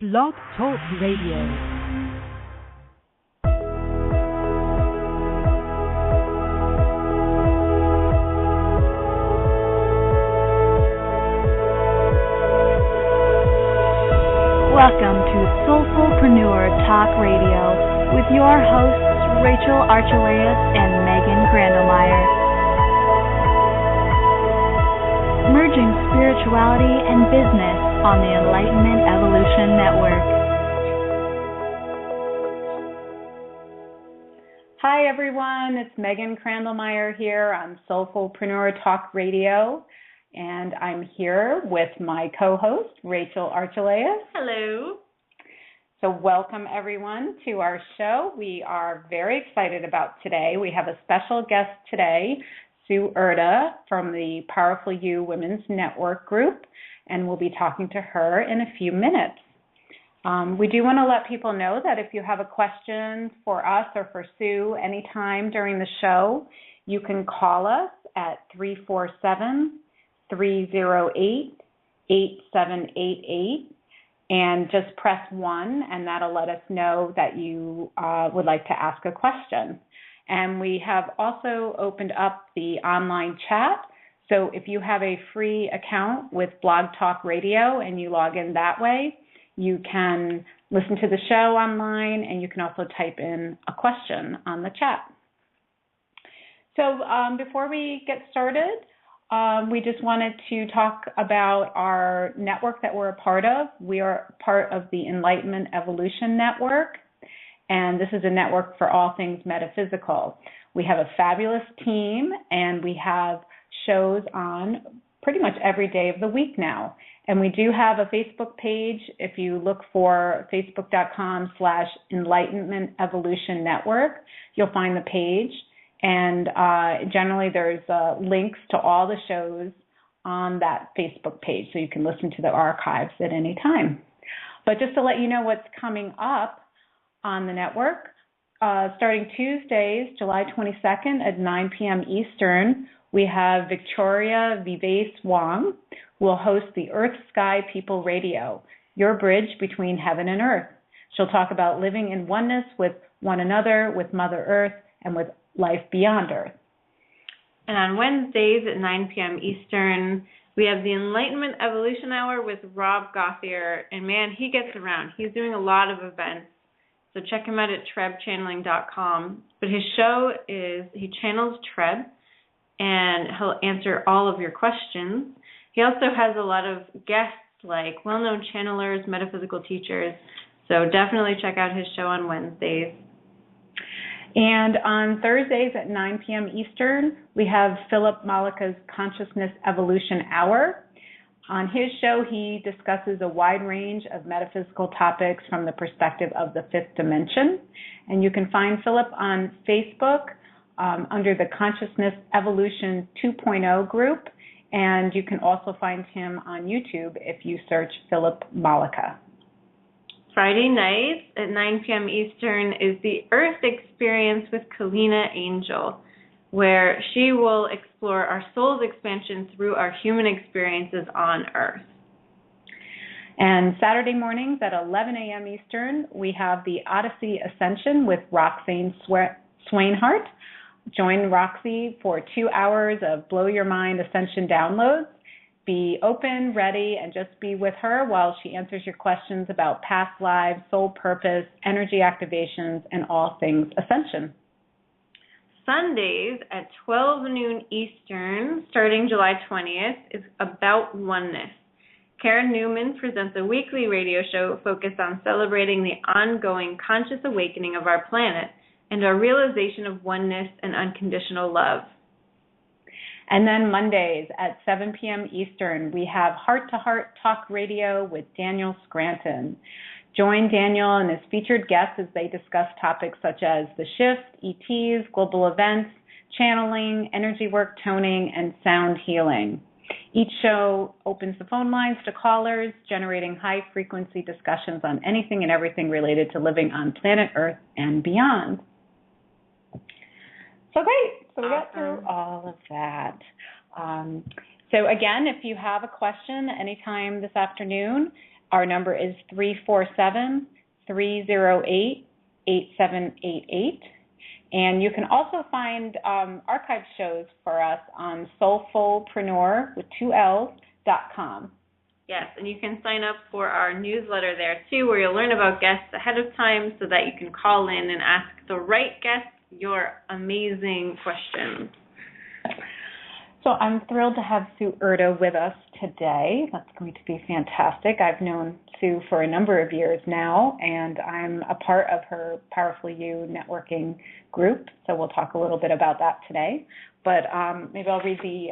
Blog Talk Radio. Welcome to Soulfullpreneur Talk Radio with your hosts Archelaus and Crandlemire. Merging spirituality and business on the Enlightenment Evolution Network. Hi everyone, it's Crandlemire here on Soulfullpreneur Talk Radio. And I'm here with my co-host, Archelaus. Hello. So welcome, everyone, to our show. We are very excited about today. We have a special guest today, Urda, from the Powerful You Women's Network Group, and we'll be talking to her in a few minutes. We do want to let people know that if you have a question for us or for Sue anytime during the show, you can call us at 347-308-8788 and just press 1, and that'll let us know that you would like to ask a question. And we have also opened up the online chat. So if you have a free account with Blog Talk Radio and you log in that way, you can listen to the show online, and you can also type in a question on the chat. So before we get started, we just wanted to talk about our network that we're a part of. We are part of the Enlightenment Evolution Network, and this is a network for all things metaphysical. We have a fabulous team, and we have shows on pretty much every day of the week now. And we do have a Facebook page. If you look for facebook.com/Enlightenment Evolution Network, you'll find the page. And generally there's links to all the shows on that Facebook page, so you can listen to the archives at any time. But just to let you know what's coming up on the network, starting Tuesdays, July 22nd at 9 p.m. Eastern, we have Victoria Vives Wong, who will host the Earth Sky People Radio, your bridge between heaven and earth. She'll talk about living in oneness with one another, with Mother Earth, and with life beyond Earth. And on Wednesdays at 9 p.m. Eastern, we have the Enlightenment Evolution Hour with Rob Gauthier. And man, he gets around. He's doing a lot of events. So check him out at trebchanneling.com. But his show is, he channels Treb, and he'll answer all of your questions. He also has a lot of guests like well-known channelers, metaphysical teachers. So definitely check out his show on Wednesdays. And on Thursdays at 9 p.m. Eastern, we have Philip Malaka's Consciousness Evolution Hour. On his show, he discusses a wide range of metaphysical topics from the perspective of the fifth dimension. And you can find Philip on Facebook under the Consciousness Evolution 2.0 group. And you can also find him on YouTube if you search Philip Malaka. Friday nights at 9 p.m. Eastern is the Earth Experience with Kalina Angel, where she will explore our soul's expansion through our human experiences on Earth. And Saturday mornings at 11 a.m. Eastern, we have the Odyssey Ascension with Roxane Swainhart. Join Roxy for 2 hours of blow your mind ascension downloads. Be open, ready, and just be with her while she answers your questions about past lives, soul purpose, energy activations, and all things ascension. Sundays at 12 noon Eastern, starting July 20th, is About Oneness. Karen Newman presents a weekly radio show focused on celebrating the ongoing conscious awakening of our planet and our realization of oneness and unconditional love. And then Mondays at 7 p.m. Eastern, we have Heart to Heart Talk Radio with Daniel Scranton. Join Daniel and his featured guests as they discuss topics such as the shift, ETs, global events, channeling, energy work, toning, and sound healing. Each show opens the phone lines to callers, generating high-frequency discussions on anything and everything related to living on planet Earth and beyond. So great. So we got through all of that. So again, if you have a question anytime this afternoon, Our number is 347-308-8788. And you can also find archive shows for us on Soulfullpreneur with 2Ls.com. Yes, and you can sign up for our newsletter there too, where you'll learn about guests ahead of time so that you can call in and ask the right guests your amazing questions. So I'm thrilled to have Sue Urda with us today. That's going to be fantastic. I've known Sue for a number of years now, and I'm a part of her Powerful You networking group, so we'll talk a little bit about that today. But maybe I'll read the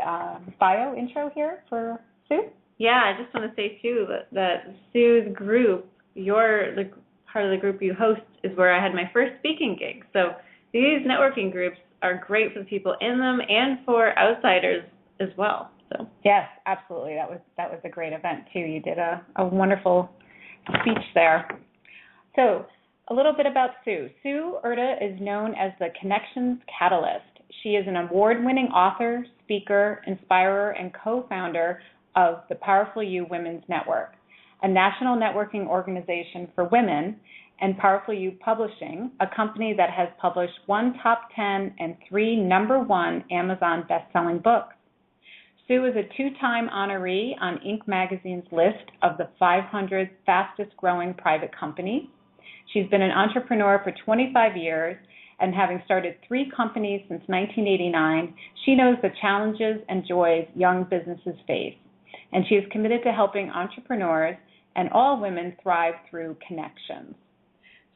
bio intro here for Sue. Yeah, I just want to say, too, that Sue's group, the part of the group you host, is where I had my first speaking gig. So these networking groups are great for the people in them and for outsiders as well. So yes, absolutely. That was a great event, too. You did a wonderful speech there. So a little bit about Sue. Sue Urda is known as the Connections Catalyst. She is an award-winning author, speaker, inspirer, and co-founder of the Powerful You Women's Network, a national networking organization for women, and Powerful You Publishing, a company that has published 1 top 10 and 3 #1 Amazon best-selling books. Sue is a 2-time honoree on Inc. magazine's list of the 500 fastest-growing private companies. She's been an entrepreneur for 25 years, and having started 3 companies since 1989, she knows the challenges and joys young businesses face. And she is committed to helping entrepreneurs and all women thrive through connections.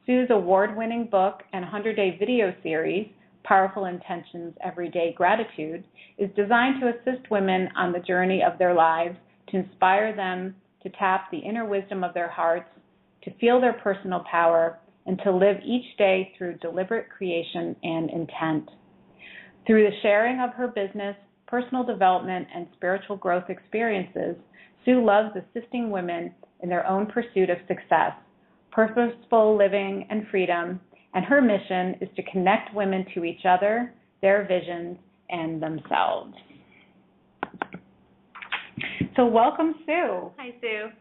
Sue's award-winning book and 100-day video series, Powerful Intentions, Everyday Gratitude, is designed to assist women on the journey of their lives, to inspire them to tap the inner wisdom of their hearts, to feel their personal power, and to live each day through deliberate creation and intent. Through the sharing of her business, personal development, and spiritual growth experiences, Sue loves assisting women in their own pursuit of success, purposeful living, and freedom, and her mission is to connect women to each other, their visions, and themselves. So welcome, Sue. Hi, Sue.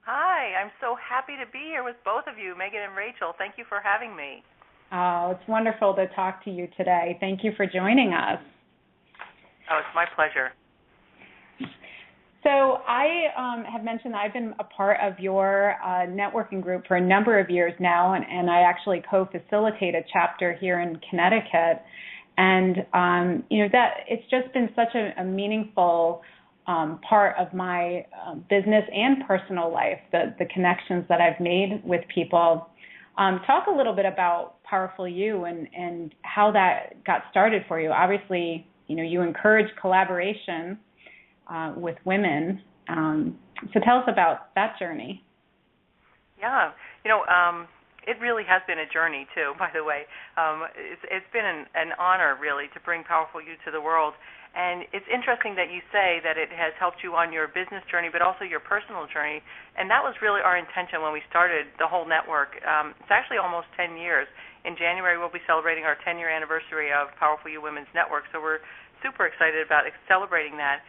Hi, I'm so happy to be here with both of you, Megan and Rachel. Thank you for having me. Oh, it's wonderful to talk to you today. Thank you for joining us. Oh, it's my pleasure. So I have mentioned that I've been a part of your networking group for a number of years now, and I actually co-facilitate a chapter here in Connecticut. And, that it's just been such a meaningful part of my business and personal life, the connections that I've made with people. Talk a little bit about Powerful You and how that got started for you. Obviously, you encourage collaboration with women. So tell us about that journey. Yeah, it really has been a journey too, by the way. It's been an honor, really, to bring Powerful You to the world. And it's interesting that you say that it has helped you on your business journey, but also your personal journey. And that was really our intention when we started the whole network. It's actually almost 10 years. In January, we'll be celebrating our 10-year anniversary of Powerful You Women's Network, so we're super excited about celebrating that.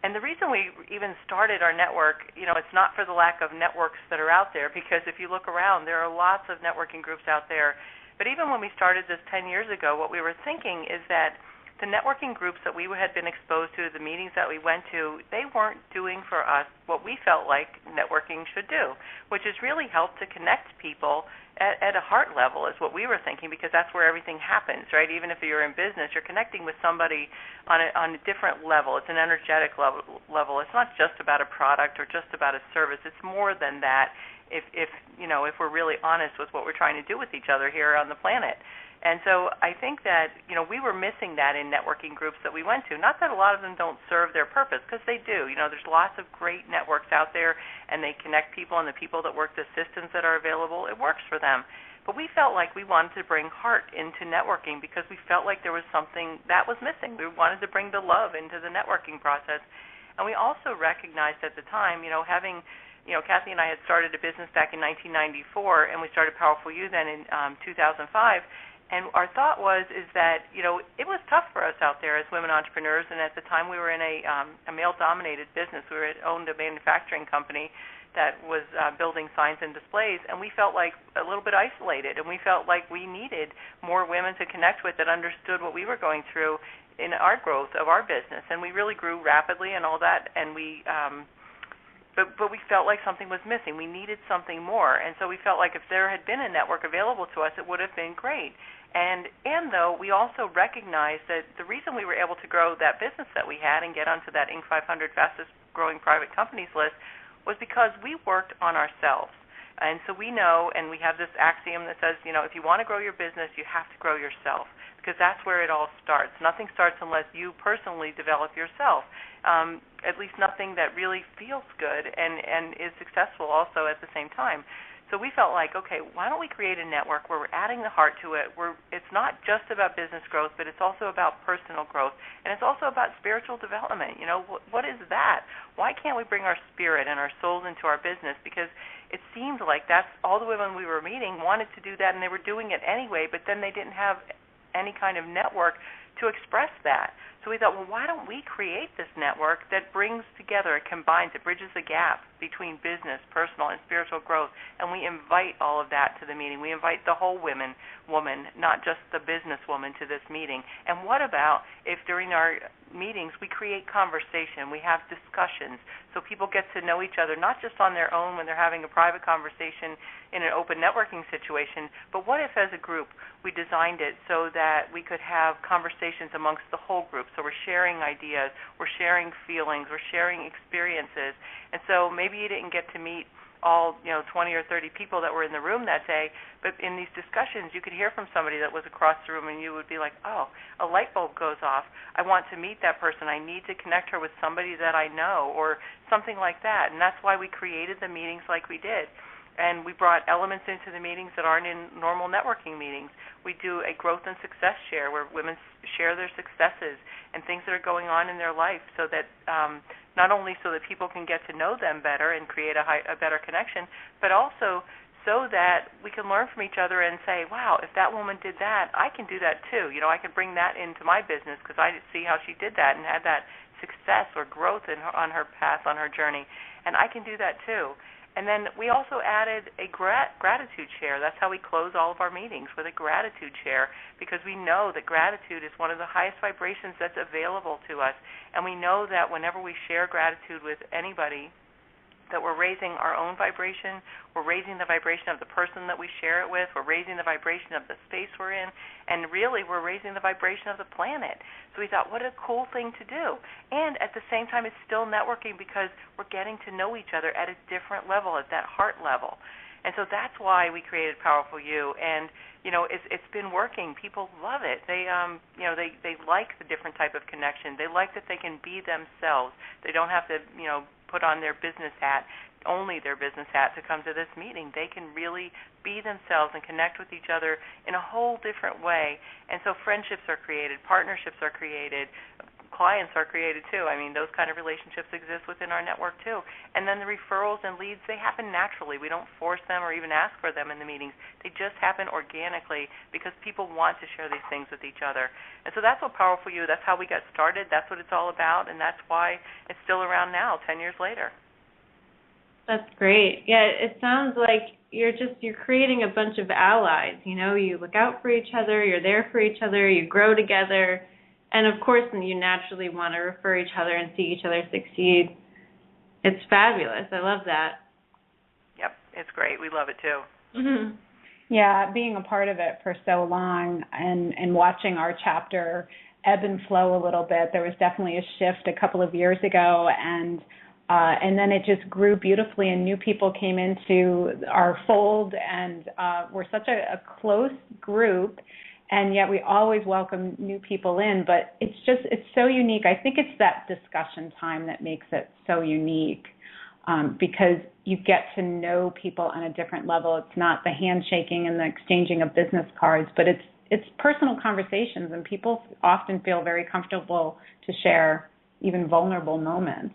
And the reason we even started our network, it's not for the lack of networks that are out there, because if you look around, there are lots of networking groups out there. But even when we started this 10 years ago, what we were thinking is that the networking groups that we had been exposed to, the meetings that we went to, they weren't doing for us what we felt like networking should do, which is really help to connect people at a heart level, is what we were thinking, because that's where everything happens, right? Even if you're in business, you're connecting with somebody on a different level. It's an energetic level. It's not just about a product or just about a service. It's more than that. If we're really honest with what we're trying to do with each other here on the planet. And so I think that, we were missing that in networking groups that we went to. Not that a lot of them don't serve their purpose, because they do. There's lots of great networks out there, and they connect people, and the people that work the systems that are available, it works for them. But we felt like we wanted to bring heart into networking, because we felt like there was something that was missing. We wanted to bring the love into the networking process. And we also recognized at the time, having Kathy and I had started a business back in 1994, and we started Powerful You then in 2005. And our thought is that, it was tough for us out there as women entrepreneurs, and at the time we were in a male-dominated business. We owned a manufacturing company that was building signs and displays, and we felt like a little bit isolated, and we felt like we needed more women to connect with that understood what we were going through in our growth of our business. And we really grew rapidly and all that, and we but we felt like something was missing. We needed something more, and so we felt like if there had been a network available to us, it would have been great. And though we also recognized that the reason we were able to grow that business that we had and get onto that Inc. 500 fastest growing private companies list was because we worked on ourselves. And so we know, and we have this axiom that says, if you want to grow your business, you have to grow yourself, because that's where it all starts. Nothing starts unless you personally develop yourself, at least nothing that really feels good and is successful also at the same time. So we felt like, okay, why don't we create a network where we're adding the heart to it, where it's not just about business growth, but it's also about personal growth, and it's also about spiritual development. What is that? Why can't we bring our spirit and our souls into our business? Because it seemed like that's all the women we were meeting wanted to do that, and they were doing it anyway, but then they didn't have any kind of network to express that. So we thought, well, why don't we create this network that brings together, it combines, it bridges the gap between business, personal, and spiritual growth, and we invite all of that to the meeting. We invite the whole woman, not just the businesswoman, to this meeting. And what about if during our meetings we create conversation, we have discussions, so people get to know each other, not just on their own when they're having a private conversation in an open networking situation, but what if as a group we designed it so that we could have conversations amongst the whole group? So we're sharing ideas, we're sharing feelings, we're sharing experiences. And so maybe you didn't get to meet all 20 or 30 people that were in the room that day, but in these discussions you could hear from somebody that was across the room, and you would be like, oh, a light bulb goes off. I want to meet that person. I need to connect her with somebody that I know, or something like that. And that's why we created the meetings like we did. And we brought elements into the meetings that aren't in normal networking meetings. We do a growth and success share where women share their successes and things that are going on in their life, so that not only so that people can get to know them better and create a better connection, but also so that we can learn from each other and say, wow, if that woman did that, I can do that too. I can bring that into my business because I see how she did that and had that success or growth on her path, on her journey, and I can do that too. And then we also added a gratitude share. That's how we close all of our meetings, with a gratitude share, because we know that gratitude is one of the highest vibrations that's available to us. And we know that whenever we share gratitude with anybody, that we're raising our own vibration, we're raising the vibration of the person that we share it with, we're raising the vibration of the space we're in, and really we're raising the vibration of the planet. So we thought, what a cool thing to do. And at the same time, it's still networking because we're getting to know each other at a different level, at that heart level. And so that's why we created Powerful You. And it's been working. People love it. They like the different type of connection. They like that they can be themselves. They don't have to put on their business hat, only their business hat, to come to this meeting. They can really be themselves and connect with each other in a whole different way. And so friendships are created, partnerships are created, clients are created too. I mean, those kind of relationships exist within our network too. And then the referrals and leads, they happen naturally. We don't force them or even ask for them in the meetings. They just happen organically because people want to share these things with each other. And so that's what Powerful You, that's how we got started. That's what it's all about, and that's why it's still around now, 10 years later. That's great. Yeah, it sounds like you're creating a bunch of allies. You look out for each other, you're there for each other, you grow together. And, of course, you naturally want to refer each other and see each other succeed. It's fabulous. I love that. Yep, it's great. We love it, too. Mm-hmm. Yeah, being a part of it for so long and watching our chapter ebb and flow a little bit, there was definitely a shift a couple of years ago, and then it just grew beautifully, and new people came into our fold, and we're such a close group. And yet we always welcome new people in, but it's so unique. I think it's that discussion time that makes it so unique, because you get to know people on a different level. It's not the handshaking and the exchanging of business cards, but it's personal conversations, and people often feel very comfortable to share even vulnerable moments.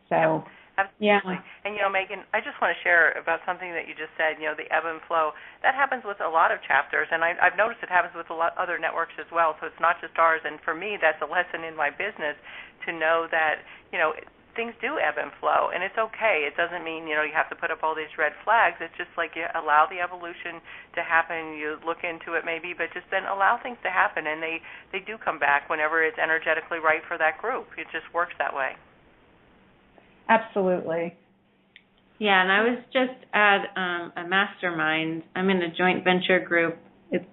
So. Absolutely. Yeah. And, Megan, I just want to share about something that you just said, the ebb and flow. That happens with a lot of chapters, and I've noticed it happens with a lot other networks as well, so it's not just ours. And for me, that's a lesson in my business to know that, things do ebb and flow, and it's okay. It doesn't mean, you have to put up all these red flags. It's just like you allow the evolution to happen. You look into it maybe, but just then allow things to happen, and they do come back whenever it's energetically right for that group. It just works that way. Absolutely. Yeah, and I was just at a mastermind. I'm in a joint venture group. It's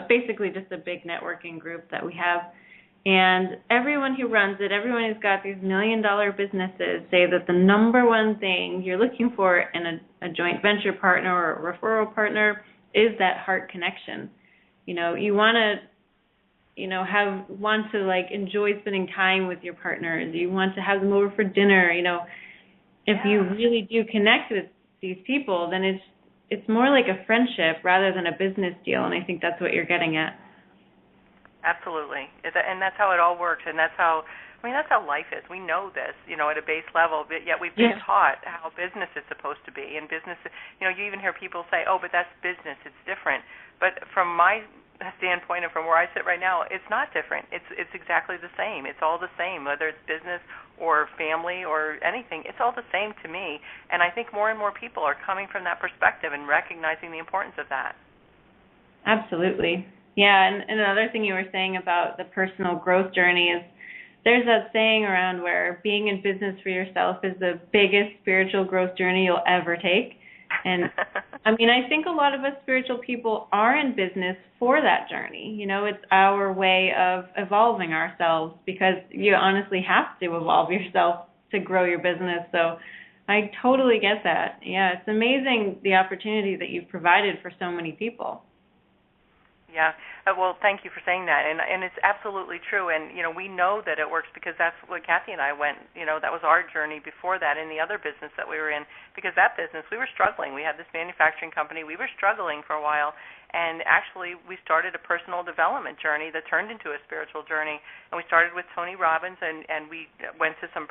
basically just a big networking group that we have. And everyone who runs it, everyone who's got these $1 million businesses say that the number one thing you're looking for in a joint venture partner or a referral partner is that heart connection. You want to enjoy spending time with your partners. You want to have them over for dinner. If you really do connect with these people, then it's more like a friendship rather than a business deal, and I think that's what you're getting at. Absolutely, and that's how it all works, and that's how life is. We know this, at a base level, but yet we've been taught how business is supposed to be. And business, you even hear people say, "Oh, but that's business; it's different." But from my standpoint and from where I sit right now, it's not different. It's exactly the same. It's all the same, whether it's business or family or anything. It's all the same to me. And I think more and more people are coming from that perspective and recognizing the importance of that. Absolutely. Yeah, and another thing you were saying about the personal growth journey is there's that saying around where being in business for yourself is the biggest spiritual growth journey you'll ever take. And I think a lot of us spiritual people are in business for that journey. It's our way of evolving ourselves because you honestly have to evolve yourself to grow your business. So I totally get that. Yeah, it's amazing the opportunity that you've provided for so many people. Yeah. Well, thank you for saying that. And it's absolutely true. And, we know that it works because that's what Kathy and I went, that was our journey before that in the other business that we were in. Because that business, we were struggling. We had this manufacturing company. We were struggling for a while. And actually, we started a personal development journey that turned into a spiritual journey. And we started with Tony Robbins, and we went to some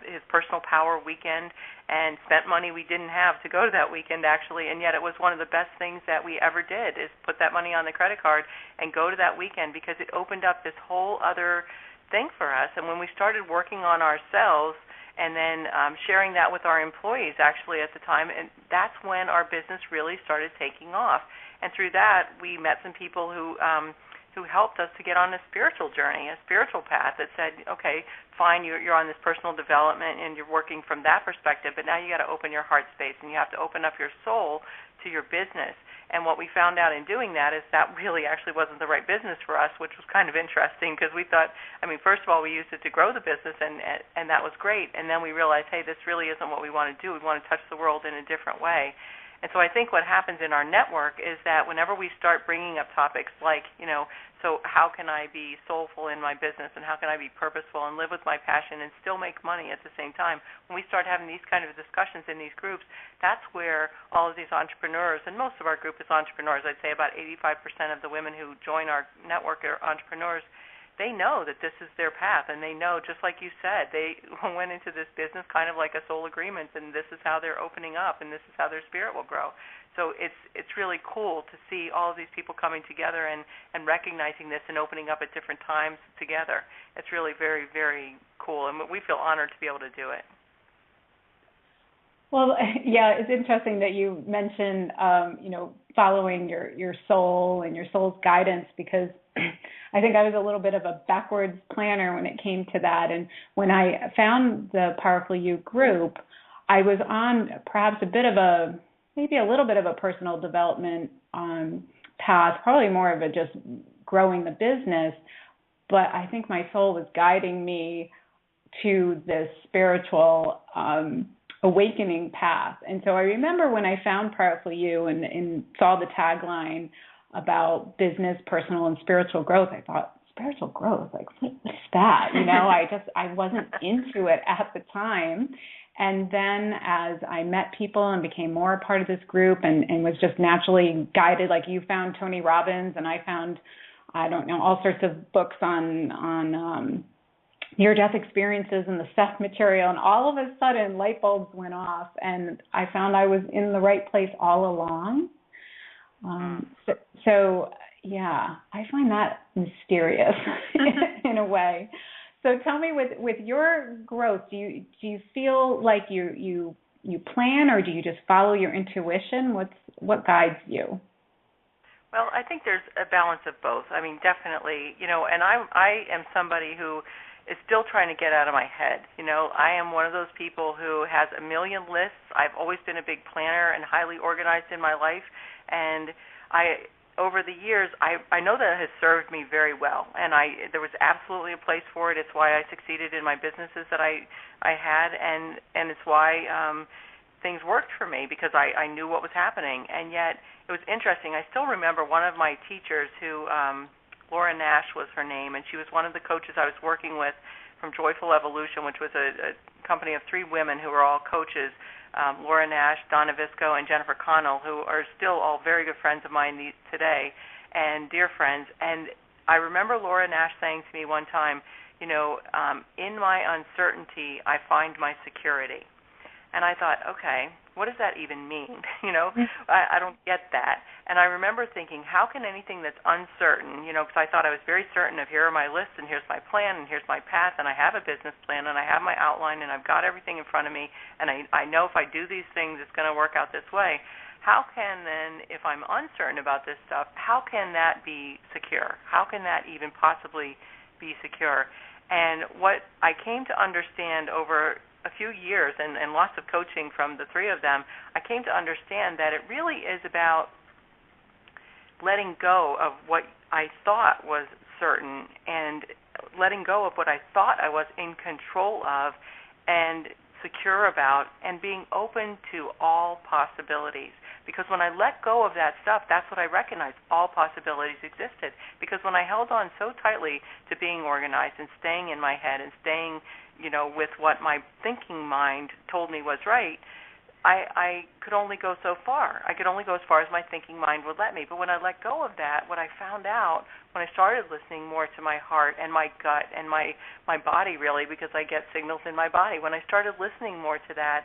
his personal power weekend and spent money we didn't have to go to that weekend, actually. And yet it was one of the best things that we ever did is put that money on the credit card and go to that weekend because it opened up this whole other thing for us. And when we started working on ourselves and then sharing that with our employees, actually, at the time, and that's when our business really started taking off. And through that, we met some people who helped us to get on a spiritual journey, a spiritual path that said, okay, fine, you're on this personal development and you're working from that perspective, but now you got to open your heart space and you have to open up your soul to your business. And what we found out in doing that is that really actually wasn't the right business for us, which was kind of interesting because we thought, first of all, we used it to grow the business, and that was great. And then we realized, hey, this really isn't what we want to do. We want to touch the world in a different way. And so I think what happens in our network is that whenever we start bringing up topics like, so how can I be soulful in my business and how can I be purposeful and live with my passion and still make money at the same time, when we start having these kind of discussions in these groups, that's where all of these entrepreneurs, and most of our group is entrepreneurs, I'd say about 85% of the women who join our network are entrepreneurs. They know that this is their path, and they know, just like you said, they went into this business kind of like a soul agreement, and this is how they're opening up, and this is how their spirit will grow. So it's really cool to see all of these people coming together and recognizing this and opening up at different times together. It's really very, very cool, and we feel honored to be able to do it. Well, yeah, it's interesting that you mentioned, following your soul and your soul's guidance, because I think I was a little bit of a backwards planner when it came to that. And when I found the Powerful You group, I was on perhaps maybe a little bit of a personal development path, probably more of a just growing the business. But I think my soul was guiding me to this spiritual awakening path. And so I remember when I found Powerful You and saw the tagline about business, personal, and spiritual growth, I thought, spiritual growth, like what is that? I wasn't into it at the time. And then as I met people and became more a part of this group and was just naturally guided, like you found Tony Robbins and I found, all sorts of books on near-death experiences and the Seth material, and all of a sudden light bulbs went off and I found I was in the right place all along. So yeah, I find that mysterious in a way. So tell me, with your growth, do you feel like you plan, or do you just follow your intuition? What guides you? Well, I think there's a balance of both. I mean, definitely, and I am somebody who is still trying to get out of my head. I am one of those people who has a million lists. I've always been a big planner and highly organized in my life, and over the years, I know that has served me very well, and there was absolutely a place for it. It's why I succeeded in my businesses that I had, and it's why things worked for me, because I knew what was happening. And yet it was interesting. I still remember one of my teachers who, Laura Nash was her name, and she was one of the coaches I was working with from Joyful Evolution, which was a company of 3 women who were all coaches, Laura Nash, Donna Visco, and Jennifer Connell, who are still all very good friends of mine today and dear friends. And I remember Laura Nash saying to me one time, in my uncertainty, I find my security. And I thought, okay, what does that even mean? I don't get that. And I remember thinking, how can anything that's uncertain, because I thought I was very certain of, here are my lists, and here's my plan, and here's my path, and I have a business plan, and I have my outline, and I've got everything in front of me, and I know if I do these things, it's going to work out this way. How can then, if I'm uncertain about this stuff, how can that be secure? How can that even possibly be secure? And what I came to understand over a few years and lots of coaching from the 3 of them, I came to understand that it really is about letting go of what I thought was certain, and letting go of what I thought I was in control of and secure about, and being open to all possibilities. Because when I let go of that stuff, that's what I recognized. All possibilities existed. Because when I held on so tightly to being organized and staying in my head and staying with what my thinking mind told me was right, I could only go so far. I could only go as far as my thinking mind would let me. But when I let go of that, what I found out when I started listening more to my heart and my gut and my body, really, because I get signals in my body, when I started listening more to that,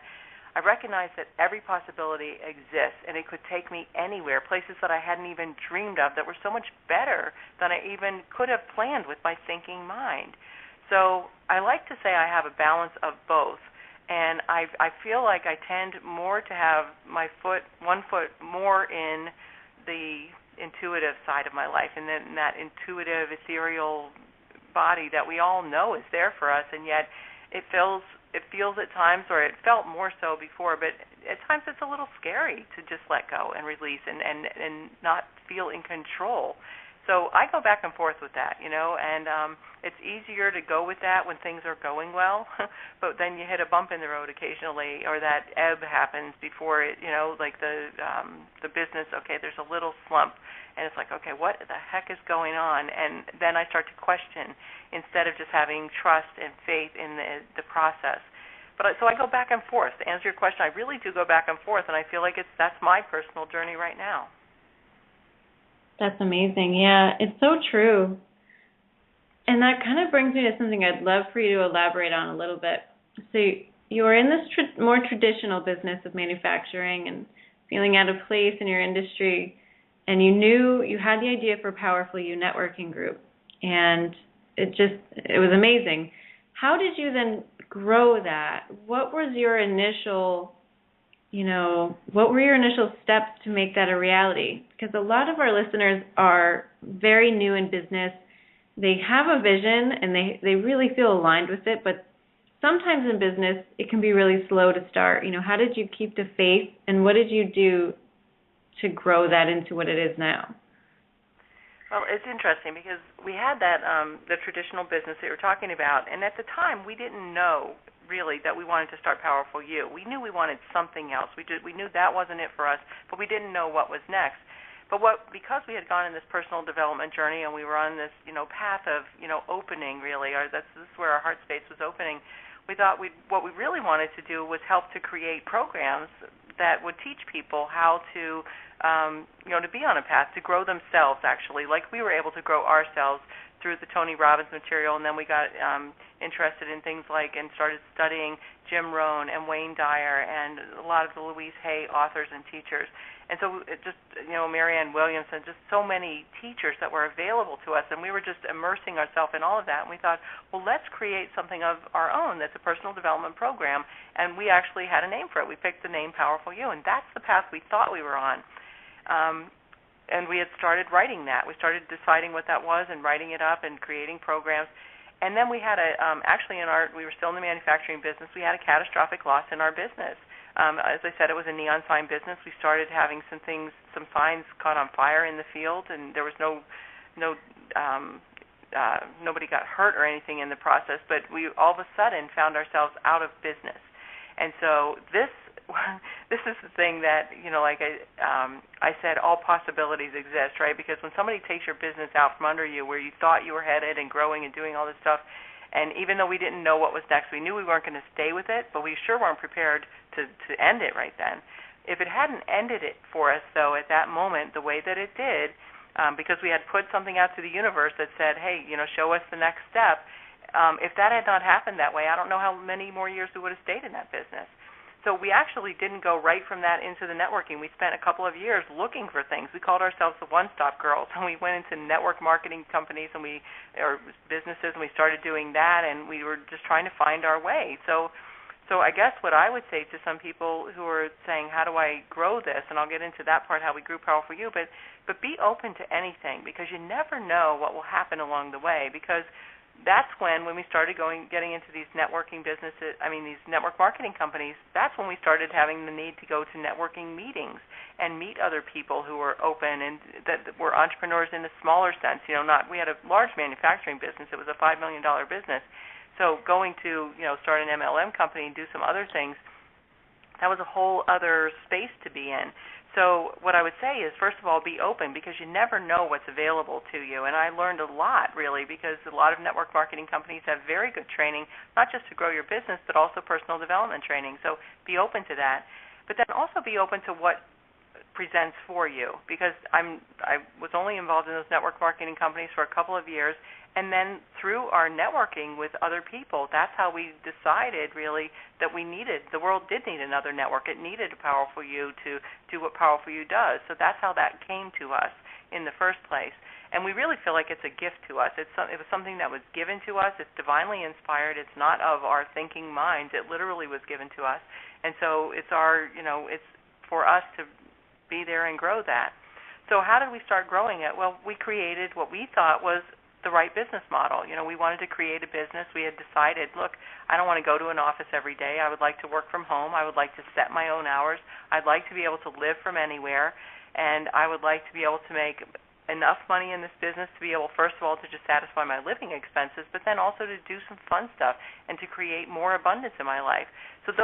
I recognized that every possibility exists, and it could take me anywhere, places that I hadn't even dreamed of that were so much better than I even could have planned with my thinking mind. So I like to say I have a balance of both, and I feel like I tend more to have one foot more in the intuitive side of my life, and then that intuitive, ethereal body that we all know is there for us, and yet it feels at times, or it felt more so before, but at times it's a little scary to just let go and release and not feel in control. So I go back and forth with that, and it's easier to go with that when things are going well, but then you hit a bump in the road occasionally, or that ebb happens before it, like the business, okay, there's a little slump, and it's like, okay, what the heck is going on? And then I start to question instead of just having trust and faith in the process. So I go back and forth. To answer your question, I really do go back and forth, and I feel like that's my personal journey right now. That's amazing. Yeah, it's so true. And that kind of brings me to something I'd love for you to elaborate on a little bit. So you were in this more traditional business of manufacturing and feeling out of place in your industry, and you knew you had the idea for Powerful You networking group, and it was amazing. How did you then grow that? What was your initial what were your initial steps to make that a reality? Because a lot of our listeners are very new in business. They have a vision, and they really feel aligned with it, but sometimes in business, it can be really slow to start. How did you keep the faith, and what did you do to grow that into what it is now? Well, it's interesting because we had that the traditional business that you were talking about, and at the time, we didn't know really that we wanted to start Powerful You. We knew we wanted something else. We knew that wasn't it for us, but we didn't know what was next. But because we had gone in this personal development journey, and we were on this path of opening, really, this is where our heart space was opening. We thought what we really wanted to do was help to create programs that would teach people how to to be on a path to grow themselves, actually, like we were able to grow ourselves through the Tony Robbins material, and then we got interested in things like and started studying Jim Rohn and Wayne Dyer and a lot of the Louise Hay authors and teachers. And so it just, Marianne Williamson, just so many teachers that were available to us, and we were just immersing ourselves in all of that. And we thought, well, let's create something of our own that's a personal development program. And we actually had a name for it. We picked the name Powerful You, and that's the path we thought we were on. And we had started writing that. We started deciding what that was and writing it up and creating programs. And then we had we were still in the manufacturing business. We had a catastrophic loss in our business. As I said, it was a neon sign business. We started having some signs caught on fire in the field, and there was nobody got hurt or anything in the process. But we all of a sudden found ourselves out of business. And so this is the thing that, like I said, all possibilities exist, right? Because when somebody takes your business out from under you where you thought you were headed and growing and doing all this stuff, and even though we didn't know what was next, we knew we weren't going to stay with it, but we sure weren't prepared to end it right then. If it hadn't ended it for us, though, at that moment, the way that it did, because we had put something out to the universe that said, hey, show us the next step, if that had not happened that way, I don't know how many more years we would have stayed in that business. So we actually didn't go right from that into the networking. We spent a couple of years looking for things. We called ourselves the one-stop girls, and we went into network marketing companies or businesses, and we started doing that, and we were just trying to find our way. So I guess what I would say to some people who are saying, how do I grow this, and I'll get into that part, how we grew Powerful You, but be open to anything, because you never know what will happen along the way, because that's when we started getting into these networking businesses, these network marketing companies, that's when we started having the need to go to networking meetings and meet other people who were open and that were entrepreneurs in a smaller sense. We had a large manufacturing business. It was a $5 million business. So going to, start an MLM company and do some other things, that was a whole other space to be in. So what I would say is, first of all, be open, because you never know what's available to you. And I learned a lot, really, because a lot of network marketing companies have very good training, not just to grow your business, but also personal development training. So be open to that. But then also be open to what presents for you, because I was only involved in those network marketing companies for a couple of years, and then through our networking with other people, that's how we decided really that the world did need another network. It needed a Powerful You to do what Powerful You does. So that's how that came to us in the first place. And we really feel like it's a gift to us. It was something that was given to us. It's divinely inspired. It's not of our thinking minds. It literally was given to us. And so it's it's for us to be there and grow that. So how did we start growing it? Well, we created what we thought was the right business model. We wanted to create a business. We had decided, look, I don't want to go to an office every day. I would like to work from home. I would like to set my own hours. I'd like to be able to live from anywhere, and I would like to be able to make enough money in this business to be able, first of all, to just satisfy my living expenses, but then also to do some fun stuff and to create more abundance in my life. So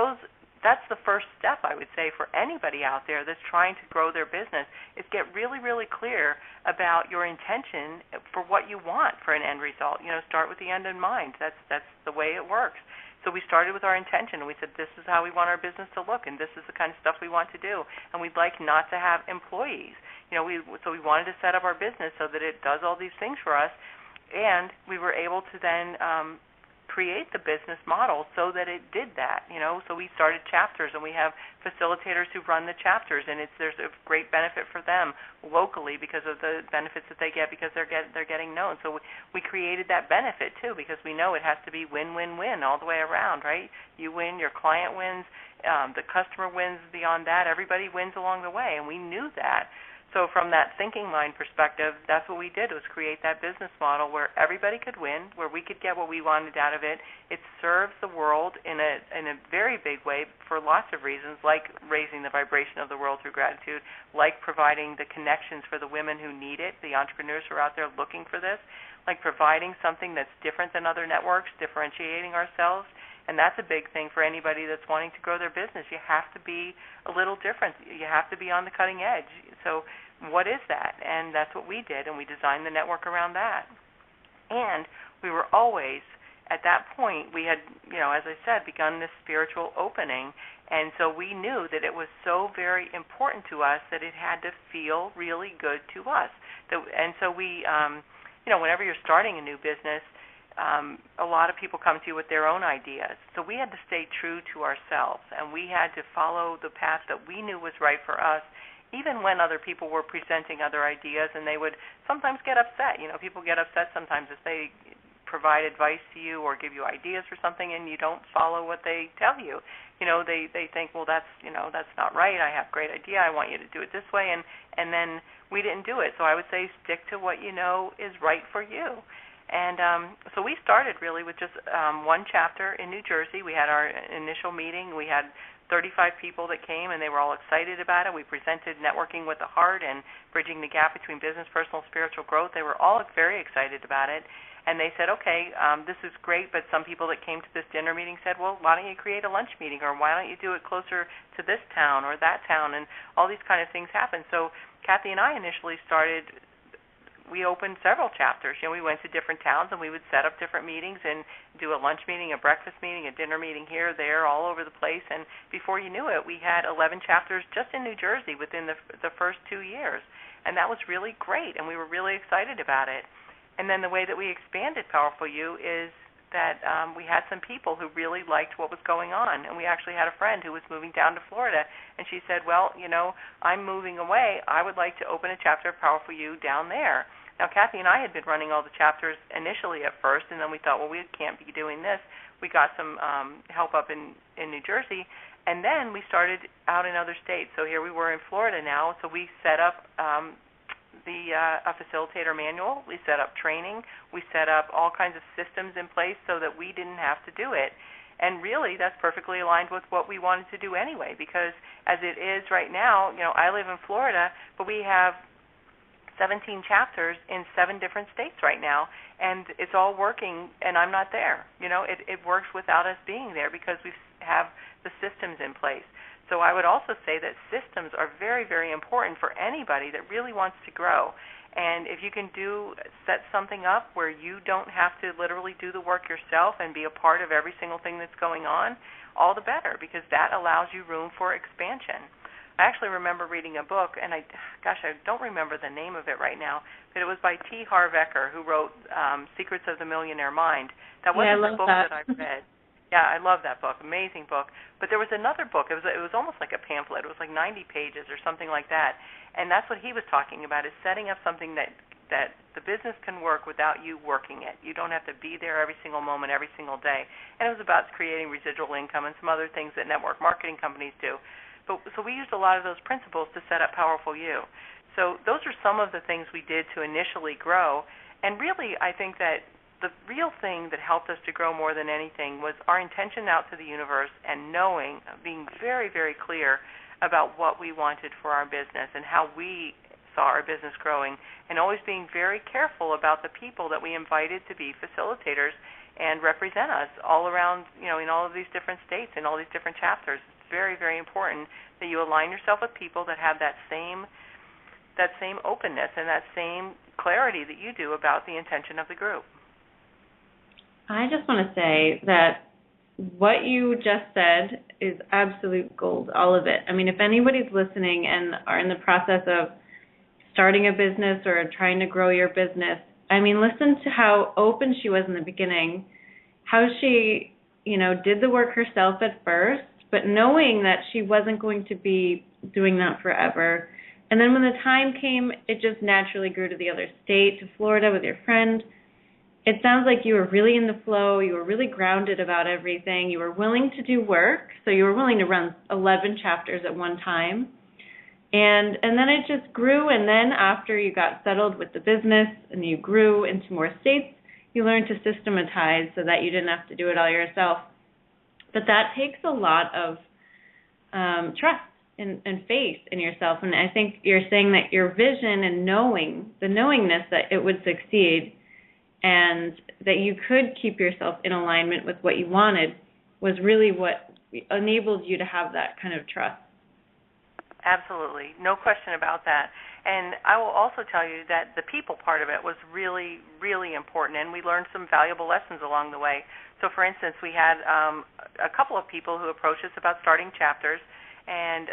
that's the first step, I would say, for anybody out there that's trying to grow their business, is get really, really clear about your intention for what you want for an end result. Start with the end in mind. That's the way it works. So we started with our intention, and we said, this is how we want our business to look, and this is the kind of stuff we want to do, and we'd like not to have employees. So we wanted to set up our business so that it does all these things for us, and we were able to then create the business model so that it did that. So we started chapters, and we have facilitators who run the chapters, and there's a great benefit for them locally because of the benefits that they get because they're getting known. So we created that benefit too, because we know it has to be win-win-win all the way around, right? You win, your client wins, the customer wins. Beyond that, everybody wins along the way, and we knew that. So from that thinking mind perspective, that's what we did, was create that business model where everybody could win, where we could get what we wanted out of it. It serves the world in a very big way for lots of reasons, like raising the vibration of the world through gratitude, like providing the connections for the women who need it, the entrepreneurs who are out there looking for this, like providing something that's different than other networks, differentiating ourselves. And that's a big thing for anybody that's wanting to grow their business. You have to be a little different. You have to be on the cutting edge. So what is that? And that's what we did, and we designed the network around that. And we were always, at that point, we had, as I said, begun this spiritual opening. And so we knew that it was so very important to us that it had to feel really good to us. And so we whenever you're starting a new business, a lot of people come to you with their own ideas. So we had to stay true to ourselves, and we had to follow the path that we knew was right for us, even when other people were presenting other ideas, and they would sometimes get upset. People get upset sometimes if they provide advice to you or give you ideas for something and you don't follow what they tell you. They think, well, that's not right. I have a great idea. I want you to do it this way, and then we didn't do it. So I would say stick to what you know is right for you. And so we started really with just one chapter in New Jersey. We had our initial meeting. We had 35 people that came, and they were all excited about it. We presented Networking with the Heart and Bridging the Gap Between Business, Personal, Spiritual Growth. They were all very excited about it. And they said, okay, this is great, but some people that came to this dinner meeting said, well, why don't you create a lunch meeting, or why don't you do it closer to this town or that town, and all these kind of things happen. So Kathy and I initially we opened several chapters. We went to different towns, and we would set up different meetings and do a lunch meeting, a breakfast meeting, a dinner meeting here, there, all over the place. And before you knew it, we had 11 chapters just in New Jersey within the first 2 years. And that was really great, and we were really excited about it. And then the way that we expanded Powerful You is that we had some people who really liked what was going on. And we actually had a friend who was moving down to Florida, and she said, well, I'm moving away. I would like to open a chapter of Powerful You down there. Now, Kathy and I had been running all the chapters initially at first, and then we thought, well, we can't be doing this. We got some help up in New Jersey, and then we started out in other states. So here we were in Florida now, so we set up a facilitator manual. We set up training. We set up all kinds of systems in place so that we didn't have to do it. And really, that's perfectly aligned with what we wanted to do anyway, because as it is right now, I live in Florida, but we have 17 chapters in 7 different states right now, and it's all working, and I'm not there. It works without us being there because we have the systems in place. So I would also say that systems are very, very important for anybody that really wants to grow. And if you can set something up where you don't have to literally do the work yourself and be a part of every single thing that's going on, all the better, because that allows you room for expansion. I actually remember reading a book, and I don't remember the name of it right now, but it was by T. Harv Eker, who wrote Secrets of the Millionaire Mind. That wasn't the book that I read. Yeah, I love that book. Amazing book. But there was another book. It was almost like a pamphlet. It was like 90 pages or something like that. And that's what he was talking about, is setting up something that the business can work without you working it. You don't have to be there every single moment, every single day. And it was about creating residual income and some other things that network marketing companies do. So we used a lot of those principles to set up Powerful You. So those are some of the things we did to initially grow. And really, I think that the real thing that helped us to grow more than anything was our intention out to the universe and being very, very clear about what we wanted for our business and how we saw our business growing, and always being very careful about the people that we invited to be facilitators and represent us all around, in all of these different states and all these different chapters. It's very, very important that you align yourself with people that have that same openness and that same clarity that you do about the intention of the group. I just want to say that what you just said is absolute gold, all of it. I mean, if anybody's listening and are in the process of starting a business or trying to grow your business, I mean, listen to how open she was in the beginning, how she, did the work herself at first, but knowing that she wasn't going to be doing that forever. And then when the time came, it just naturally grew to the other state, to Florida with your friend. It sounds like you were really in the flow. You were really grounded about everything. You were willing to do work, so you were willing to run 11 chapters at one time. And then it just grew, and then after you got settled with the business and you grew into more states, you learned to systematize so that you didn't have to do it all yourself. But that takes a lot of trust and faith in yourself. And I think you're saying that your vision and the knowingness that it would succeed and that you could keep yourself in alignment with what you wanted was really what enabled you to have that kind of trust. Absolutely. No question about that. And I will also tell you that the people part of it was really, really important, and we learned some valuable lessons along the way. So, for instance, we had a couple of people who approached us about starting chapters, and,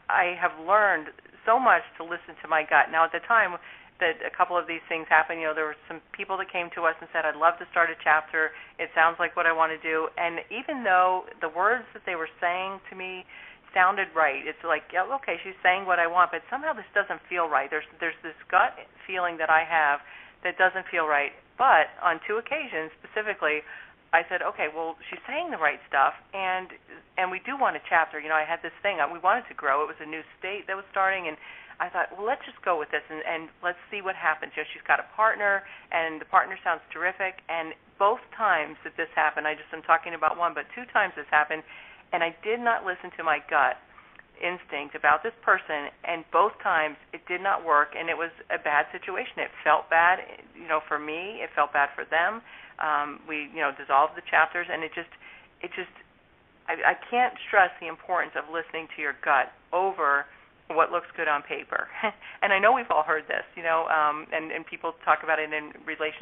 I have learned so much to listen to my gut. Now, at the time, that a couple of these things happened. There were some people that came to us and said, I'd love to start a chapter. It sounds like what I want to do. And even though the words that they were saying to me sounded right, it's like, yeah, okay, she's saying what I want, but somehow this doesn't feel right. There's this gut feeling that I have that doesn't feel right. But on 2 occasions specifically, I said, okay, well, she's saying the right stuff, and we do want a chapter. I had this thing. We wanted to grow. It was a new state that was starting, and I thought, well, let's just go with this, and let's see what happens. She's got a partner, and the partner sounds terrific, and both times that this happened, I'm talking about one, but 2 times this happened, and I did not listen to my gut instinct about this person, and both times it did not work, and it was a bad situation. It felt bad, for me. It felt bad for them. We, dissolved the chapters, and I can't stress the importance of listening to your gut over what looks good on paper. And I know we've all heard this, and people talk about it in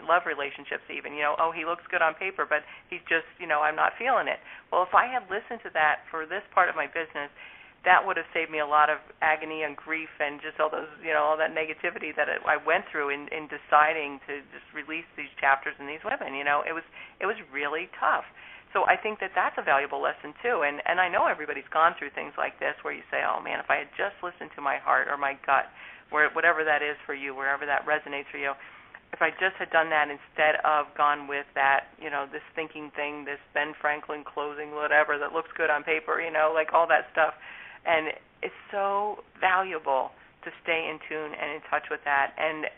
love relationships even, oh, he looks good on paper, but he's just, I'm not feeling it. Well, if I had listened to that for this part of my business, that would have saved me a lot of agony and grief and just all those, all that negativity that I went through in deciding to just release these chapters and these women. It was really tough. So I think that that's a valuable lesson too. And I know everybody's gone through things like this where you say, oh man, if I had just listened to my heart or my gut, whatever that is for you, wherever that resonates for you, if I just had done that instead of gone with that, this thinking thing, this Ben Franklin closing, whatever that looks good on paper, like all that stuff. And it's so valuable to stay in tune and in touch with that. And,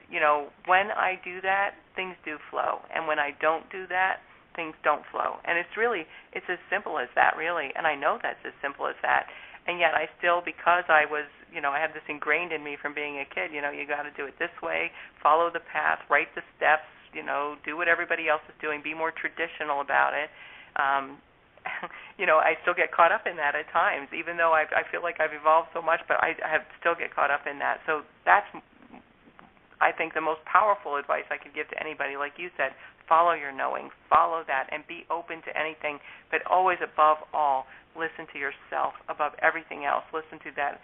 when I do that, things do flow. And when I don't do that, things don't flow. And it's as simple as that, really. And I know that's as simple as that. And yet I still, because I was, I had this ingrained in me from being a kid, you got to do it this way, follow the path, write the steps, do what everybody else is doing, be more traditional about it. I still get caught up in that at times, even though I feel like I've evolved so much, but I still get caught up in that. So that's, I think, the most powerful advice I could give to anybody. Like you said, follow your knowing, follow that, and be open to anything, but always above all, listen to yourself above everything else. Listen to that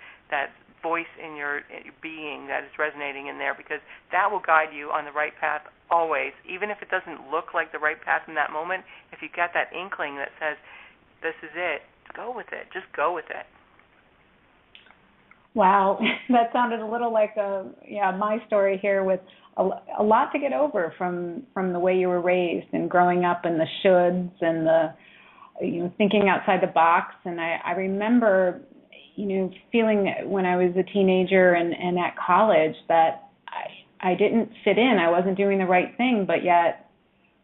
voice in your being that is resonating in there, because that will guide you on the right path always. Even if it doesn't look like the right path in that moment, if you get that inkling that says, this is it, go with it. Just go with it. Wow, that sounded a little like my story here, with a lot to get over from the way you were raised and growing up, and the shoulds and the thinking outside the box. And I remember feeling when I was a teenager and at college that I didn't fit in. I wasn't doing the right thing, but yet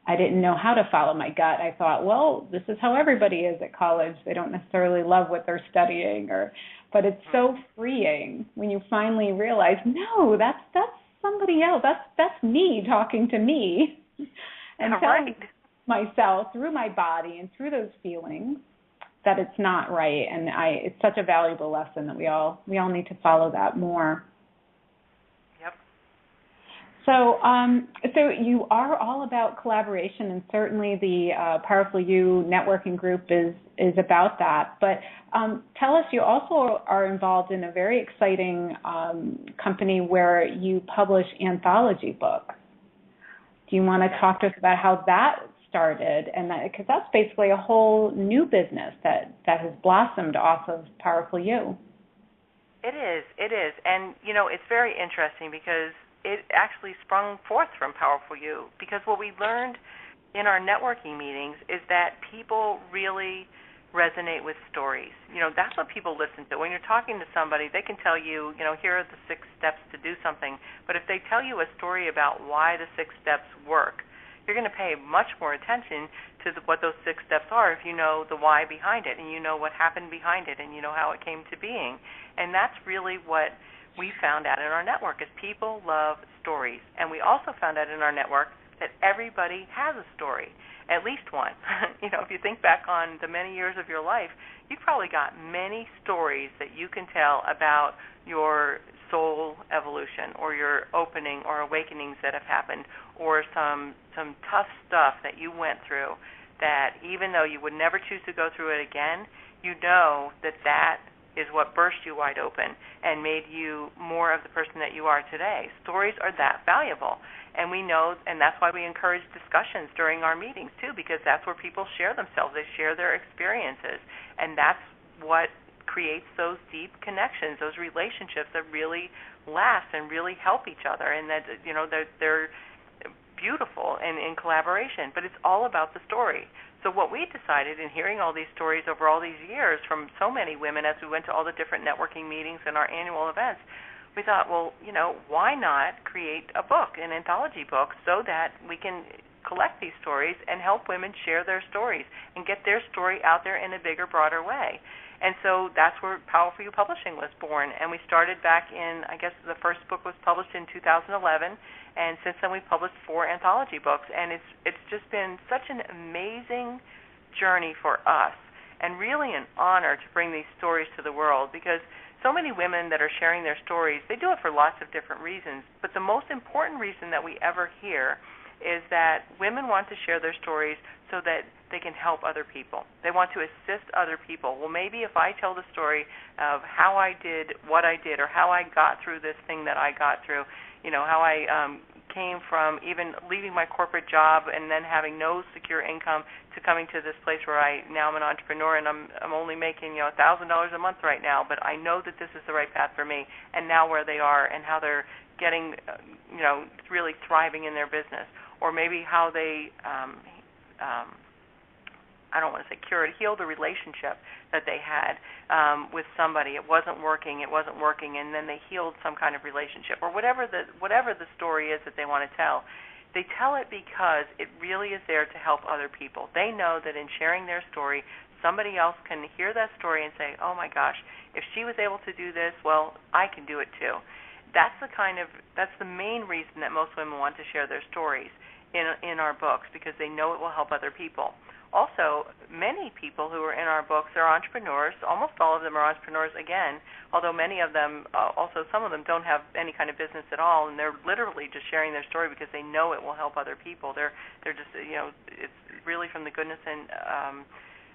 I didn't know how to follow my gut. I thought, well, this is how everybody is at college. They don't necessarily love what they're studying, but it's so freeing when you finally realize, no, that's somebody else. That's me talking to me, and telling myself through my body and through those feelings that it's not right. And it's such a valuable lesson that we all need to follow that more. So you are all about collaboration, and certainly the Powerful You networking group is about that. But tell us, you also are involved in a very exciting company where you publish anthology books. Do you want to talk to us about how that started? And because that's basically a whole new business that has blossomed off of Powerful You. It is. And, it's very interesting because it actually sprung forth from Powerful You, because what we learned in our networking meetings is that people really resonate with stories. That's what people listen to. When you're talking to somebody, they can tell you, here are the 6 steps to do something, but if they tell you a story about why the 6 steps work, you're going to pay much more attention to what those 6 steps are if you know the why behind it, and you know what happened behind it, and you know how it came to being. And that's really what we found out in our network, is people love stories. And we also found out in our network that everybody has a story, at least one. If you think back on the many years of your life, you've probably got many stories that you can tell about your soul evolution, or your opening or awakenings that have happened, or some tough stuff that you went through that even though you would never choose to go through it again, you know that is what burst you wide open and made you more of the person that you are today. Stories are that valuable. And we know, and that's why we encourage discussions during our meetings, too, because that's where people share themselves. They share their experiences. And that's what creates those deep connections, those relationships that really last and really help each other, and that, they're beautiful and in collaboration. But it's all about the story. So what we decided in hearing all these stories over all these years from so many women as we went to all the different networking meetings and our annual events, we thought, well, why not create a book, an anthology book, so that we can collect these stories and help women share their stories and get their story out there in a bigger, broader way. And so that's where Powerful You Publishing was born. And we started back in, I guess the first book was published in 2011, and since then we've published 4 anthology books. And it's just been such an amazing journey for us, and really an honor to bring these stories to the world, because so many women that are sharing their stories, they do it for lots of different reasons. But the most important reason that we ever hear is that women want to share their stories so that they can help other people. They want to assist other people. Well, maybe if I tell the story of how I did what I did, or how I got through this thing that I got through, how I came from even leaving my corporate job and then having no secure income to coming to this place where now I'm an entrepreneur, and I'm only making $1,000 a month right now, but I know that this is the right path for me, and now where they are and how they're getting really thriving in their business. Or maybe how they I don't want to say cured, healed a relationship that they had with somebody. It wasn't working, and then they healed some kind of relationship, or whatever the story is that they want to tell. They tell it because it really is there to help other people. They know that in sharing their story, somebody else can hear that story and say, oh my gosh, if she was able to do this, well, I can do it too. That's the main reason that most women want to share their stories in our books, because they know it will help other people. Also, many people who are in our books are entrepreneurs. Almost all of them are entrepreneurs again, although many of them, also some of them don't have any kind of business at all, and they're literally just sharing their story because they know it will help other people. They're just, it's really from the goodness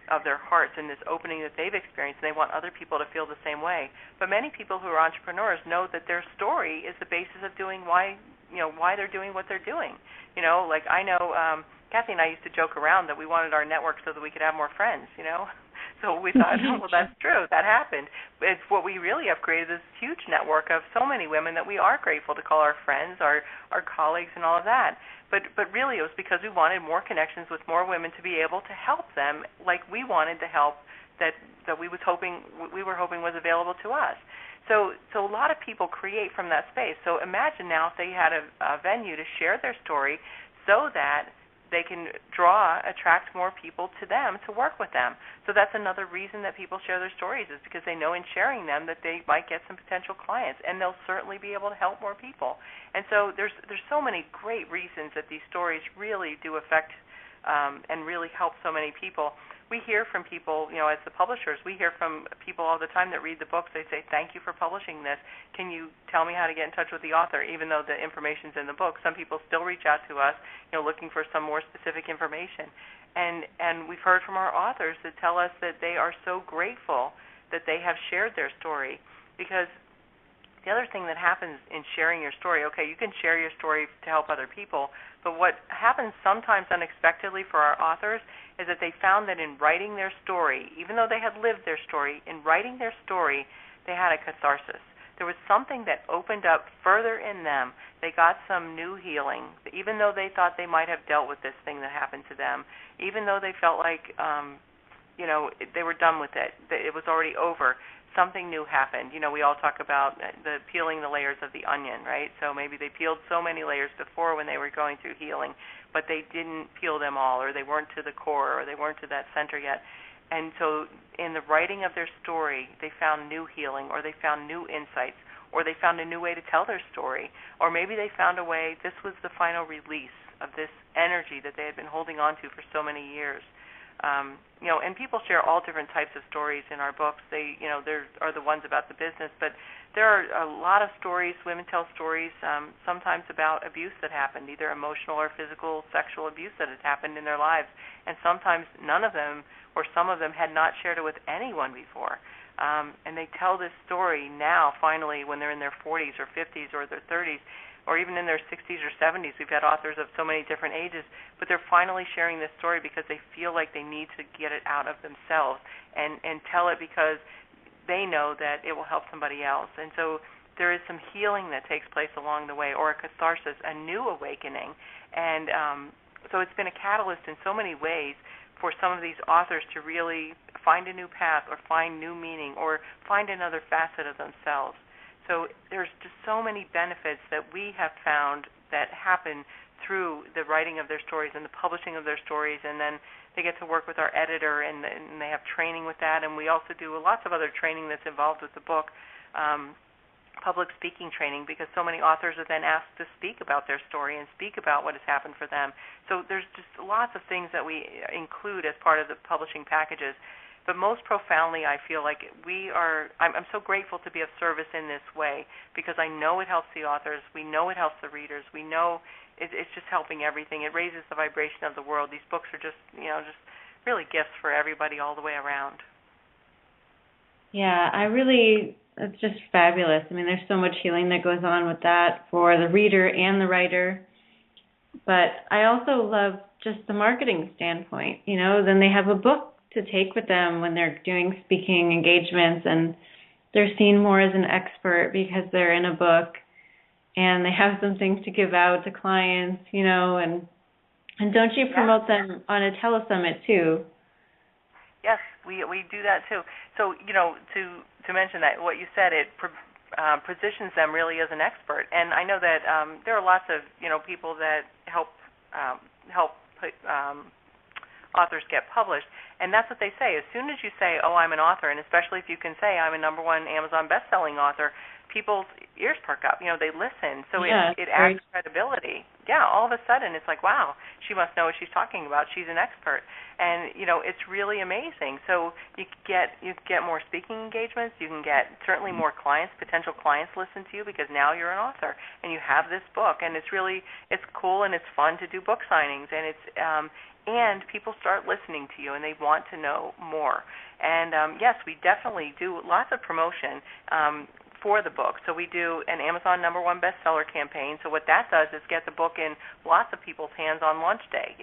of their hearts and this opening that they've experienced, and they want other people to feel the same way. But many people who are entrepreneurs know that their story is the basis of doing why they're doing what they're doing. Like I know Kathy and I used to joke around that we wanted our network so that we could have more friends, So we thought, well, that's true. That happened. It's what we really have created, this huge network of so many women that we are grateful to call our friends, our colleagues, and all of that. But really it was because we wanted more connections with more women to be able to help them like we wanted the help that we were hoping was available to us. So a lot of people create from that space. So imagine now if they had a venue to share their story so that they can attract more people to them to work with them. So that's another reason that people share their stories, is because they know in sharing them that they might get some potential clients, and they'll certainly be able to help more people. And so there's so many great reasons that these stories really do affect and really help so many people. We hear from people, as the publishers, we hear from people all the time that read the books. They say, thank you for publishing this. Can you tell me how to get in touch with the author? Even though the information's in the book, some people still reach out to us, looking for some more specific information. And we've heard from our authors that tell us that they are so grateful that they have shared their story, because the other thing that happens in sharing your story, okay, you can share your story to help other people, but what happens sometimes unexpectedly for our authors is that they found that in writing their story, even though they had lived their story, in writing their story, they had a catharsis. There was something that opened up further in them. They got some new healing, even though they thought they might have dealt with this thing that happened to them, even though they felt like, they were done with it. It was already over. Something new happened. We all talk about the peeling the layers of the onion, right? So maybe they peeled so many layers before when they were going through healing, but they didn't peel them all, or they weren't to the core, or they weren't to that center yet. And so in the writing of their story, they found new healing, or they found new insights, or they found a new way to tell their story, or maybe they found a way, this was the final release of this energy that they had been holding on to for so many years. And people share all different types of stories in our books. There are the ones about the business, but there are a lot of stories. Women tell stories sometimes about abuse that happened, either emotional or physical, sexual abuse that had happened in their lives, and sometimes none of them or some of them had not shared it with anyone before. and they tell this story now, finally, when they're in their 40s or 50s or their 30s, or even in their 60s or 70s. We've had authors of so many different ages, but they're finally sharing this story because they feel like they need to get it out of themselves and tell it because they know that it will help somebody else. And so there is some healing that takes place along the way, or a catharsis, a new awakening. And so it's been a catalyst in so many ways for some of these authors to really find a new path or find new meaning or find another facet of themselves. So there's just so many benefits that we have found that happen through the writing of their stories and the publishing of their stories, and then they get to work with our editor, and they have training with that, and we also do lots of other training that's involved with the book, public speaking training, because so many authors are then asked to speak about their story and speak about what has happened for them. So there's just lots of things that we include as part of the publishing packages. But most profoundly, I feel like I'm so grateful to be of service in this way, because I know it helps the authors, we know it helps the readers, we know it's just helping everything. It raises the vibration of the world. These books are just really gifts for everybody all the way around. Yeah, it's just fabulous. I mean, there's so much healing that goes on with that for the reader and the writer. But I also love just the marketing standpoint. Then they have a book to take with them when they're doing speaking engagements, and they're seen more as an expert because they're in a book, and they have some things to give out to clients, and don't you promote them on a telesummit too? Yes, we do that too. So, to mention that, what you said, it positions them really as an expert. And I know that there are lots of, people that help put authors get published. And that's what they say. As soon as you say, oh, I'm an author, and especially if you can say I'm a #1 Amazon best-selling author, people's ears perk up. They listen. So it adds credibility. Yeah, all of a sudden it's like, wow, she must know what she's talking about. She's an expert. And, it's really amazing. So you get more speaking engagements. You can get certainly more clients, potential clients listen to you because now you're an author and you have this book. And it's cool and it's fun to do book signings. And and people start listening to you and they want to know more. And, yes, we definitely do lots of promotion for the book. So we do an Amazon #1 bestseller campaign. So what that does is get the book in lots of people's hands on launch day.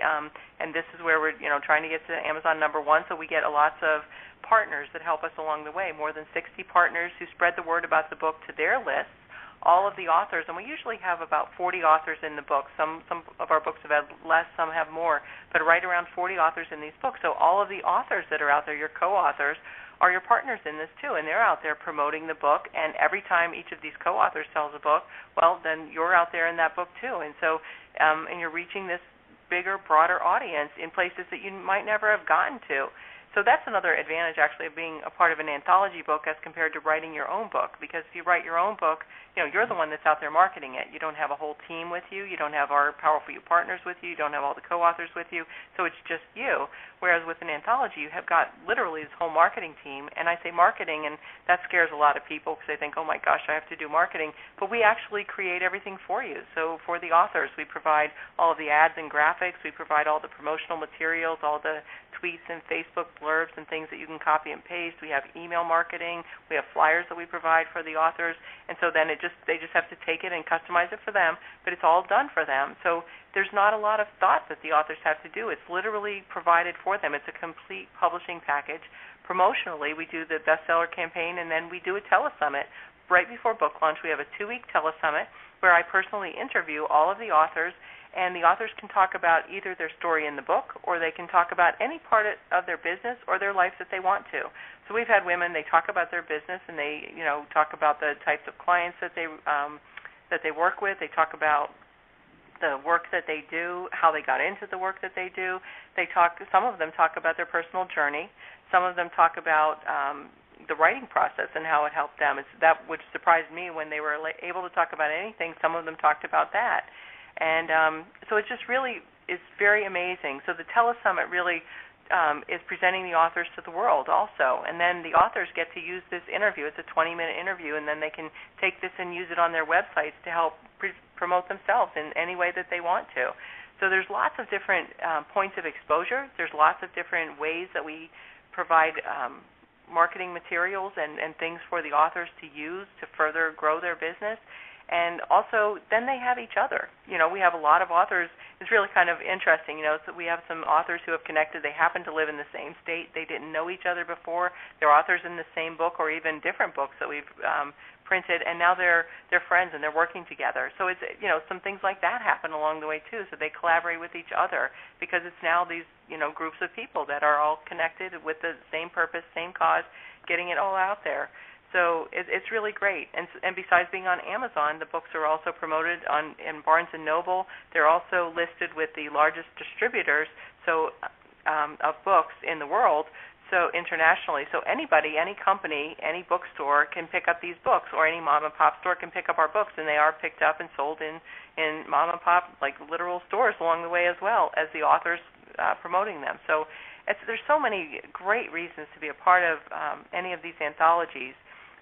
And this is where we're, trying to get to Amazon #1. So we get lots of partners that help us along the way, more than 60 partners who spread the word about the book to their lists. All of the authors, and we usually have about 40 authors in the book. Some of our books have had less, some have more, but right around 40 authors in these books. So all of the authors that are out there, your co-authors, are your partners in this too, and they're out there promoting the book, and every time each of these co-authors sells a book, well, then you're out there in that book too. And so and you're reaching this bigger, broader audience in places that you might never have gotten to. So that's another advantage, actually, of being a part of an anthology book as compared to writing your own book. Because if you write your own book, you're the one that's out there marketing it. You don't have a whole team with you. You don't have our Powerful You partners with you. You don't have all the co-authors with you. So it's just you. Whereas with an anthology, you have got literally this whole marketing team. And I say marketing, and that scares a lot of people because they think, oh, my gosh, I have to do marketing. But we actually create everything for you. So for the authors, we provide all of the ads and graphics. We provide all the promotional materials, all the tweets and Facebook blurbs and things that you can copy and paste. We have email marketing. We have flyers that we provide for the authors. And so then they just have to take it and customize it for them, but it's all done for them. So there's not a lot of thought that the authors have to do. It's literally provided for them. It's a complete publishing package. Promotionally, we do the bestseller campaign, and then we do a telesummit. Right before book launch, we have a 2-week telesummit where I personally interview all of the authors, and the authors can talk about either their story in the book, or they can talk about any part of their business or their life that they want to. So we've had women, they talk about their business, and they talk about the types of clients that they work with. They talk about the work that they do, how they got into the work that they do. Some of them talk about their personal journey. Some of them talk about the writing process and how it helped them. That which surprised me when they were able to talk about anything. Some of them talked about that. And so it just really is very amazing. So the telesummit really is presenting the authors to the world also. And then the authors get to use this interview. It's a 20-minute interview, and then they can take this and use it on their websites to help promote themselves in any way that they want to. So there's lots of different points of exposure. There's lots of different ways that we provide marketing materials and things for the authors to use to further grow their business. And also, then they have each other. We have a lot of authors. It's really kind of interesting, so we have some authors who have connected. They happen to live in the same state. They didn't know each other before. They're authors in the same book or even different books that we've printed, and now they're friends and they're working together. So it's, some things like that happen along the way too. So they collaborate with each other because it's now these, groups of people that are all connected with the same purpose, same cause, getting it all out there. So it's really great. And besides being on Amazon, the books are also promoted in Barnes & Noble. They're also listed with the largest distributors of books in the world, so internationally. So anybody, any company, any bookstore can pick up these books, or any mom-and-pop store can pick up our books, and they are picked up and sold in mom-and-pop, like literal stores along the way as well as the authors promoting them. So there's so many great reasons to be a part of any of these anthologies.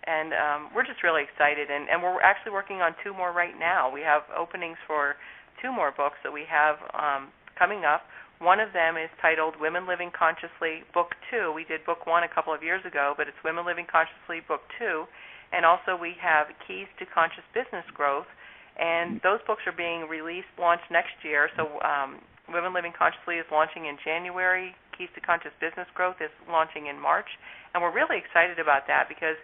And we're just really excited, and we're actually working on 2 more right now. We have openings for 2 more books that we have coming up. One of them is titled Women Living Consciously, Book 2. We did Book 1 a couple of years ago, but it's Women Living Consciously, Book 2. And also we have Keys to Conscious Business Growth, and those books are being launched next year. So Women Living Consciously is launching in January. Keys to Conscious Business Growth is launching in March. And we're really excited about that because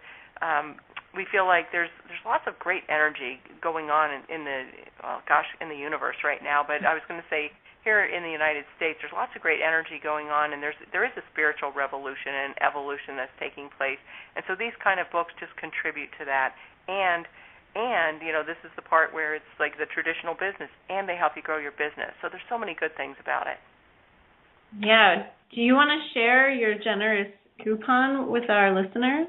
we feel like there's lots of great energy going on in the universe right now. But I was going to say, here in the United States, there's lots of great energy going on, and there is a spiritual revolution and evolution that's taking place. And so these kind of books just contribute to that. And this is the part where it's like the traditional business, and they help you grow your business. So there's so many good things about it. Yeah. Do you want to share your generous coupon with our listeners?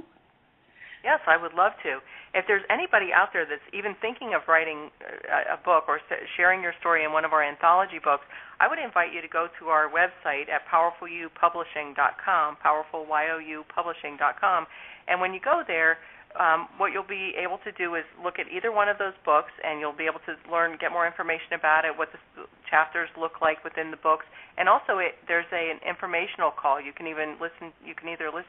Yes, I would love to. If there's anybody out there that's even thinking of writing a book or sharing your story in one of our anthology books, I would invite you to go to our website at powerfulyoupublishing.com, powerfulyoupublishing.com, and when you go there, what you'll be able to do is look at either one of those books, and you'll be able to get more information about it, what the chapters look like within the books, and also there's an informational call. You can either listen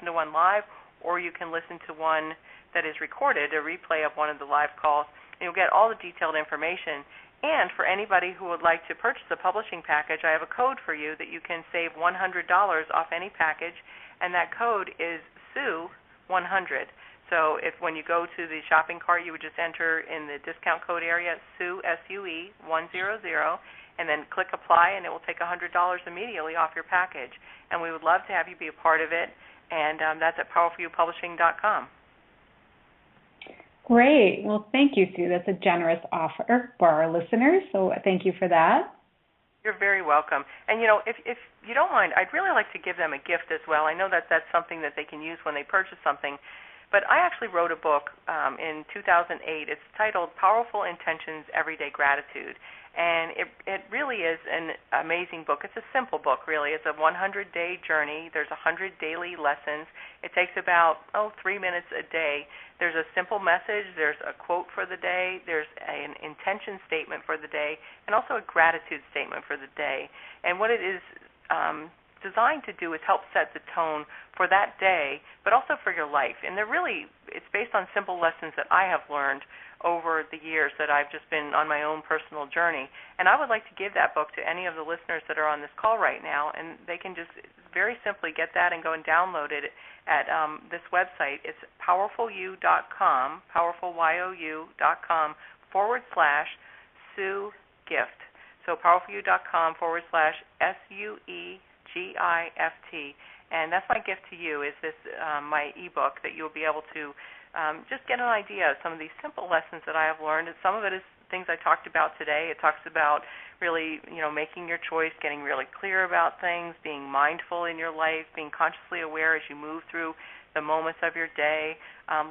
to one live, or you can listen to one that is recorded, a replay of one of the live calls, and you'll get all the detailed information. And for anybody who would like to purchase a publishing package, I have a code for you that you can save $100 off any package, and that code is SUE100. So when you go to the shopping cart, you would just enter in the discount code area SUE, SUE 100, and then click apply, and it will take $100 immediately off your package. And we would love to have you be a part of it. And that's at powerfulyoupublishing.com. Great. Well, thank you, Sue. That's a generous offer for our listeners, so thank you for that. You're very welcome. And, if you don't mind, I'd really like to give them a gift as well. I know that that's something that they can use when they purchase something. But I actually wrote a book in 2008. It's titled Powerful Intentions, Everyday Gratitude. And it really is an amazing book. It's a simple book, really. It's a 100-day journey. There's 100 daily lessons. It takes about, 3 minutes a day. There's a simple message. There's a quote for the day. There's an intention statement for the day, and also a gratitude statement for the day. And what it is designed to do is help set the tone for that day, but also for your life. And it's based on simple lessons that I have learned over the years that I've just been on my own personal journey. And I would like to give that book to any of the listeners that are on this call right now, and they can just very simply get that and go and download it at this website. It's powerfulyou.com, powerfulyou.com/Sue Gift. So powerfulyou.com /SUEGIFT. And that's my gift to you, is this my ebook that you'll be able to just get an idea of some of these simple lessons that I have learned. And some of it is things I talked about today. It talks about really, making your choice, getting really clear about things, being mindful in your life, being consciously aware as you move through the moments of your day,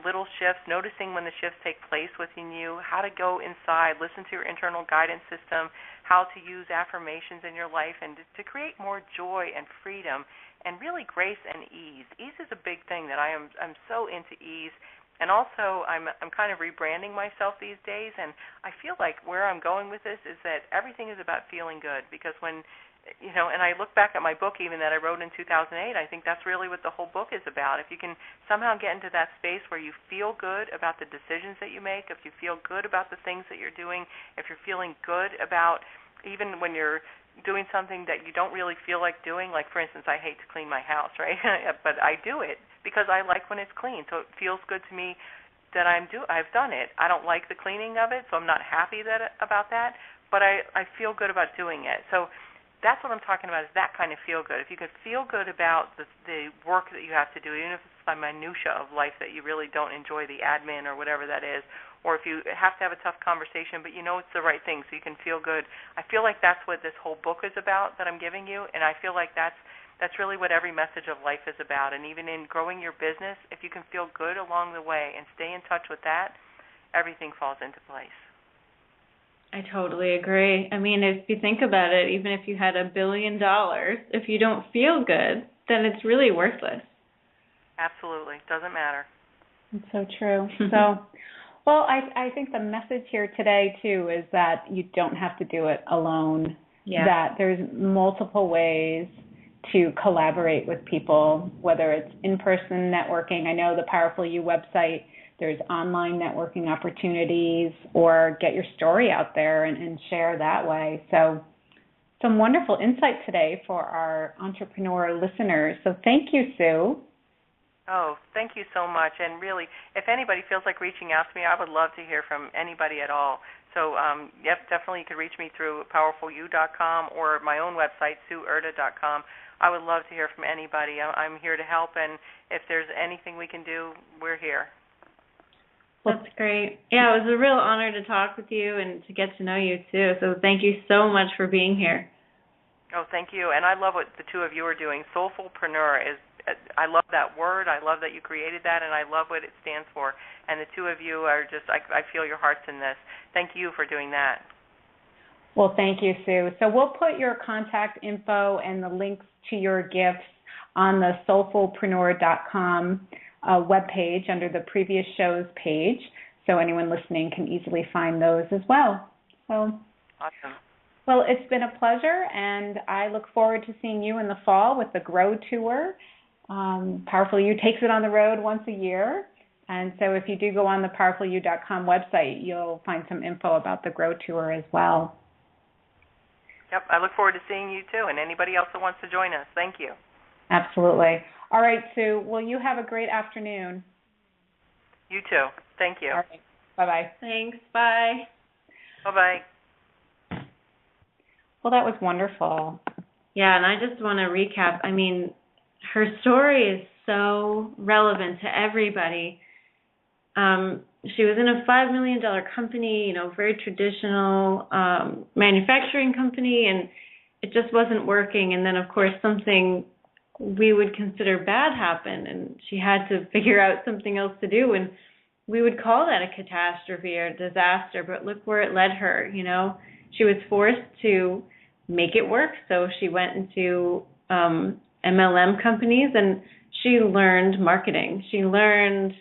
little shifts, noticing when the shifts take place within you, how to go inside, listen to your internal guidance system, how to use affirmations in your life, and to create more joy and freedom and really grace and ease. Ease is a big thing that I'm so into ease. And also, I'm kind of rebranding myself these days, and I feel like where I'm going with this is that everything is about feeling good, because when and I look back at my book even that I wrote in 2008, I think that's really what the whole book is about. If you can somehow get into that space where you feel good about the decisions that you make, if you feel good about the things that you're doing, if you're feeling good about even when you're doing something that you don't really feel like doing, like for instance, I hate to clean my house, right? But I do it because I like when it's clean. So it feels good to me that I've done it. I don't like the cleaning of it, so I'm not happy about that, but I feel good about doing it. So that's what I'm talking about, is that kind of feel good. If you could feel good about the work that you have to do, even if it's the minutia of life that you really don't enjoy, the admin or whatever that is, or if you have to have a tough conversation, but you know it's the right thing so you can feel good. I feel like that's what this whole book is about that I'm giving you, and I feel like that's really what every message of life is about. And even in growing your business, if you can feel good along the way and stay in touch with that, everything falls into place. I totally agree. I mean, if you think about it, even if you had $1 billion, if you don't feel good, then it's really worthless. Absolutely. Doesn't matter. It's so true. So, well, I think the message here today, too, is that you don't have to do it alone, that there's multiple ways to collaborate with people, whether it's in-person networking. I know the Powerful You website, there's online networking opportunities, or get your story out there and share that way. So some wonderful insight today for our entrepreneur listeners. So thank you, Sue. Oh, thank you so much. And really, if anybody feels like reaching out to me, I would love to hear from anybody at all. So, definitely you can reach me through powerfulyou.com or my own website, sueurda.com. I would love to hear from anybody. I'm here to help, and if there's anything we can do, we're here. That's great. Yeah, it was a real honor to talk with you and to get to know you, too. So thank you so much for being here. Oh, thank you. And I love what the two of you are doing. Soulfullpreneur I love that word. I love that you created that, and I love what it stands for. And the two of you are just, I feel your hearts in this. Thank you for doing that. Well, thank you, Sue. So we'll put your contact info and the links to your gifts on the soulfullpreneur.com webpage under the previous shows page, so anyone listening can easily find those as well. So, awesome. Well, it's been a pleasure, and I look forward to seeing you in the fall with the Grow Tour. Powerful You takes it on the road once a year, and so if you do go on the powerfulyou.com website, you'll find some info about the Grow Tour as well. Yep, I look forward to seeing you too, and anybody else that wants to join us. Thank you. Absolutely. All right, Sue. Well, you have a great afternoon. You too. Thank you. All right. Bye-bye. Thanks. Bye. Bye-bye. Well, that was wonderful. Yeah, and I just want to recap. I mean, her story is so relevant to everybody. She was in a $5 million company, very traditional manufacturing company, and it just wasn't working. And then, of course, something we would consider bad happened, and she had to figure out something else to do, and we would call that a catastrophe or a disaster, but look where it led her. She was forced to make it work, so she went into MLM companies, and she learned marketing. She learned,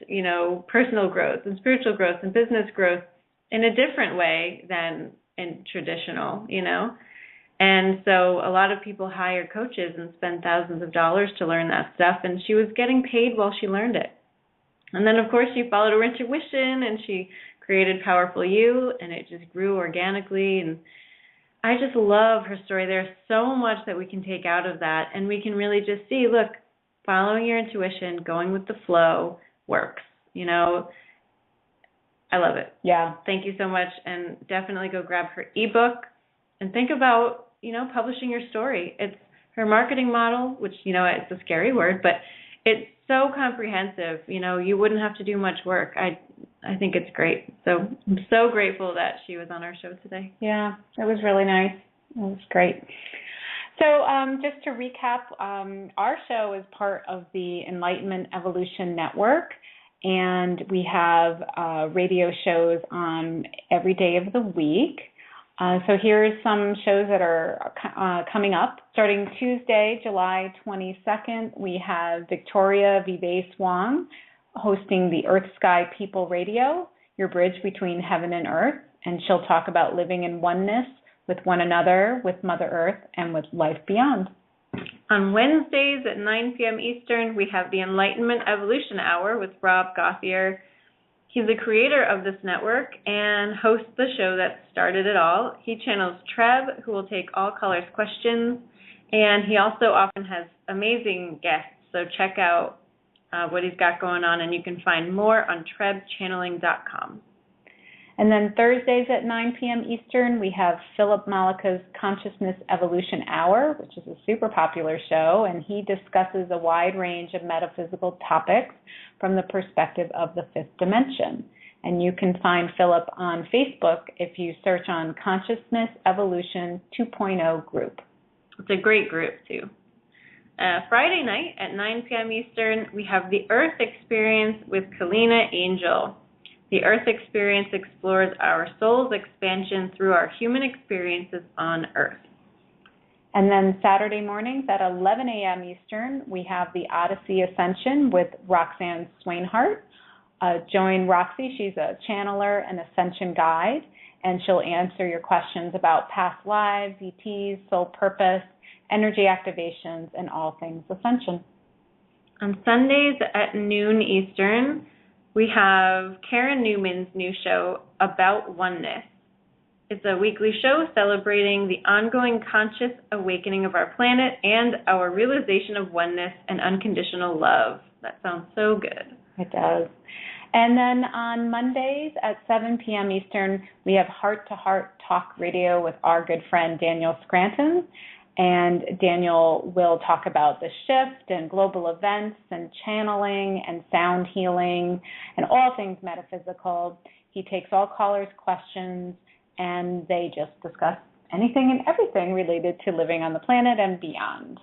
personal growth and spiritual growth and business growth in a different way than in traditional, And so a lot of people hire coaches and spend thousands of dollars to learn that stuff, and she was getting paid while she learned it. And then, of course, she followed her intuition, and she created Powerful You, and it just grew organically. And I just love her story. There's so much that we can take out of that, and we can really just see, look, following your intuition, going with the flow works. I love it. Yeah. Thank you so much, and definitely go grab her ebook and think about, publishing your story. It's her marketing model, which, it's a scary word, but it's so comprehensive. You wouldn't have to do much work. I think it's great. So I'm so grateful that she was on our show today. Yeah, it was really nice. It was great. So just to recap, our show is part of the Enlightenment Evolution Network, and we have radio shows on every day of the week. So here's some shows that are coming up. Starting Tuesday, July 22nd, we have Victoria Vive-Swang hosting the Earth Sky People Radio, your bridge between heaven and earth, and she'll talk about living in oneness with one another, with Mother Earth, and with life beyond. On Wednesdays at 9 p.m. Eastern, we have the Enlightenment Evolution Hour with Rob Gauthier. He's the creator of this network and hosts the show that started it all. He channels Treb, who will take all callers' questions, and he also often has amazing guests, so check out what he's got going on, and you can find more on trebchanneling.com. And then Thursdays at 9 p.m. Eastern, we have Philip Malaka's Consciousness Evolution Hour, which is a super popular show, and he discusses a wide range of metaphysical topics from the perspective of the fifth dimension. And you can find Philip on Facebook if you search on Consciousness Evolution 2.0 group. It's a great group, too. Friday night at 9 p.m. Eastern, we have the Earth Experience with Kalina Angel. The Earth Experience explores our soul's expansion through our human experiences on Earth. And then Saturday mornings at 11 a.m. Eastern, we have the Odyssey Ascension with Roxanne Swainhart. Join Roxy. She's a channeler and ascension guide, and she'll answer your questions about past lives, ETs, soul purpose, energy activations, and all things ascension. On Sundays at noon Eastern, we have Karen Newman's new show, About Oneness. It's a weekly show celebrating the ongoing conscious awakening of our planet and our realization of oneness and unconditional love. That sounds so good. It does. And then on Mondays at 7 p.m. Eastern, we have Heart to Heart Talk Radio with our good friend Daniel Scranton. And Daniel will talk about the shift and global events and channeling and sound healing and all things metaphysical. He takes all callers' questions, and they just discuss anything and everything related to living on the planet and beyond.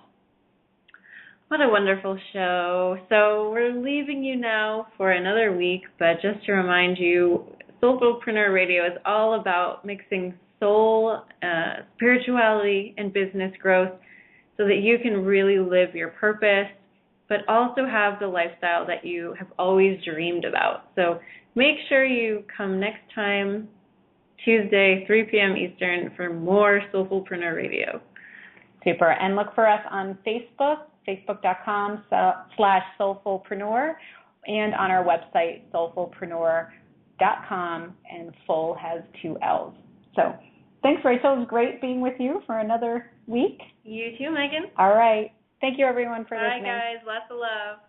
What a wonderful show. So we're leaving you now for another week, but just to remind you, Soulfullpreneur Radio is all about mixing soul, spirituality, and business growth so that you can really live your purpose, but also have the lifestyle that you have always dreamed about. So make sure you come next time, Tuesday, 3 p.m. Eastern, for more Soulfullpreneur Radio. Super. And look for us on Facebook, facebook.com/Soulfullpreneur, and on our website, soulfullpreneur.com, and full has 2 L's. So thanks, Rachel. It was great being with you for another week. You too, Megan. All right. Thank you, everyone, for listening. Bye, guys. Lots of love.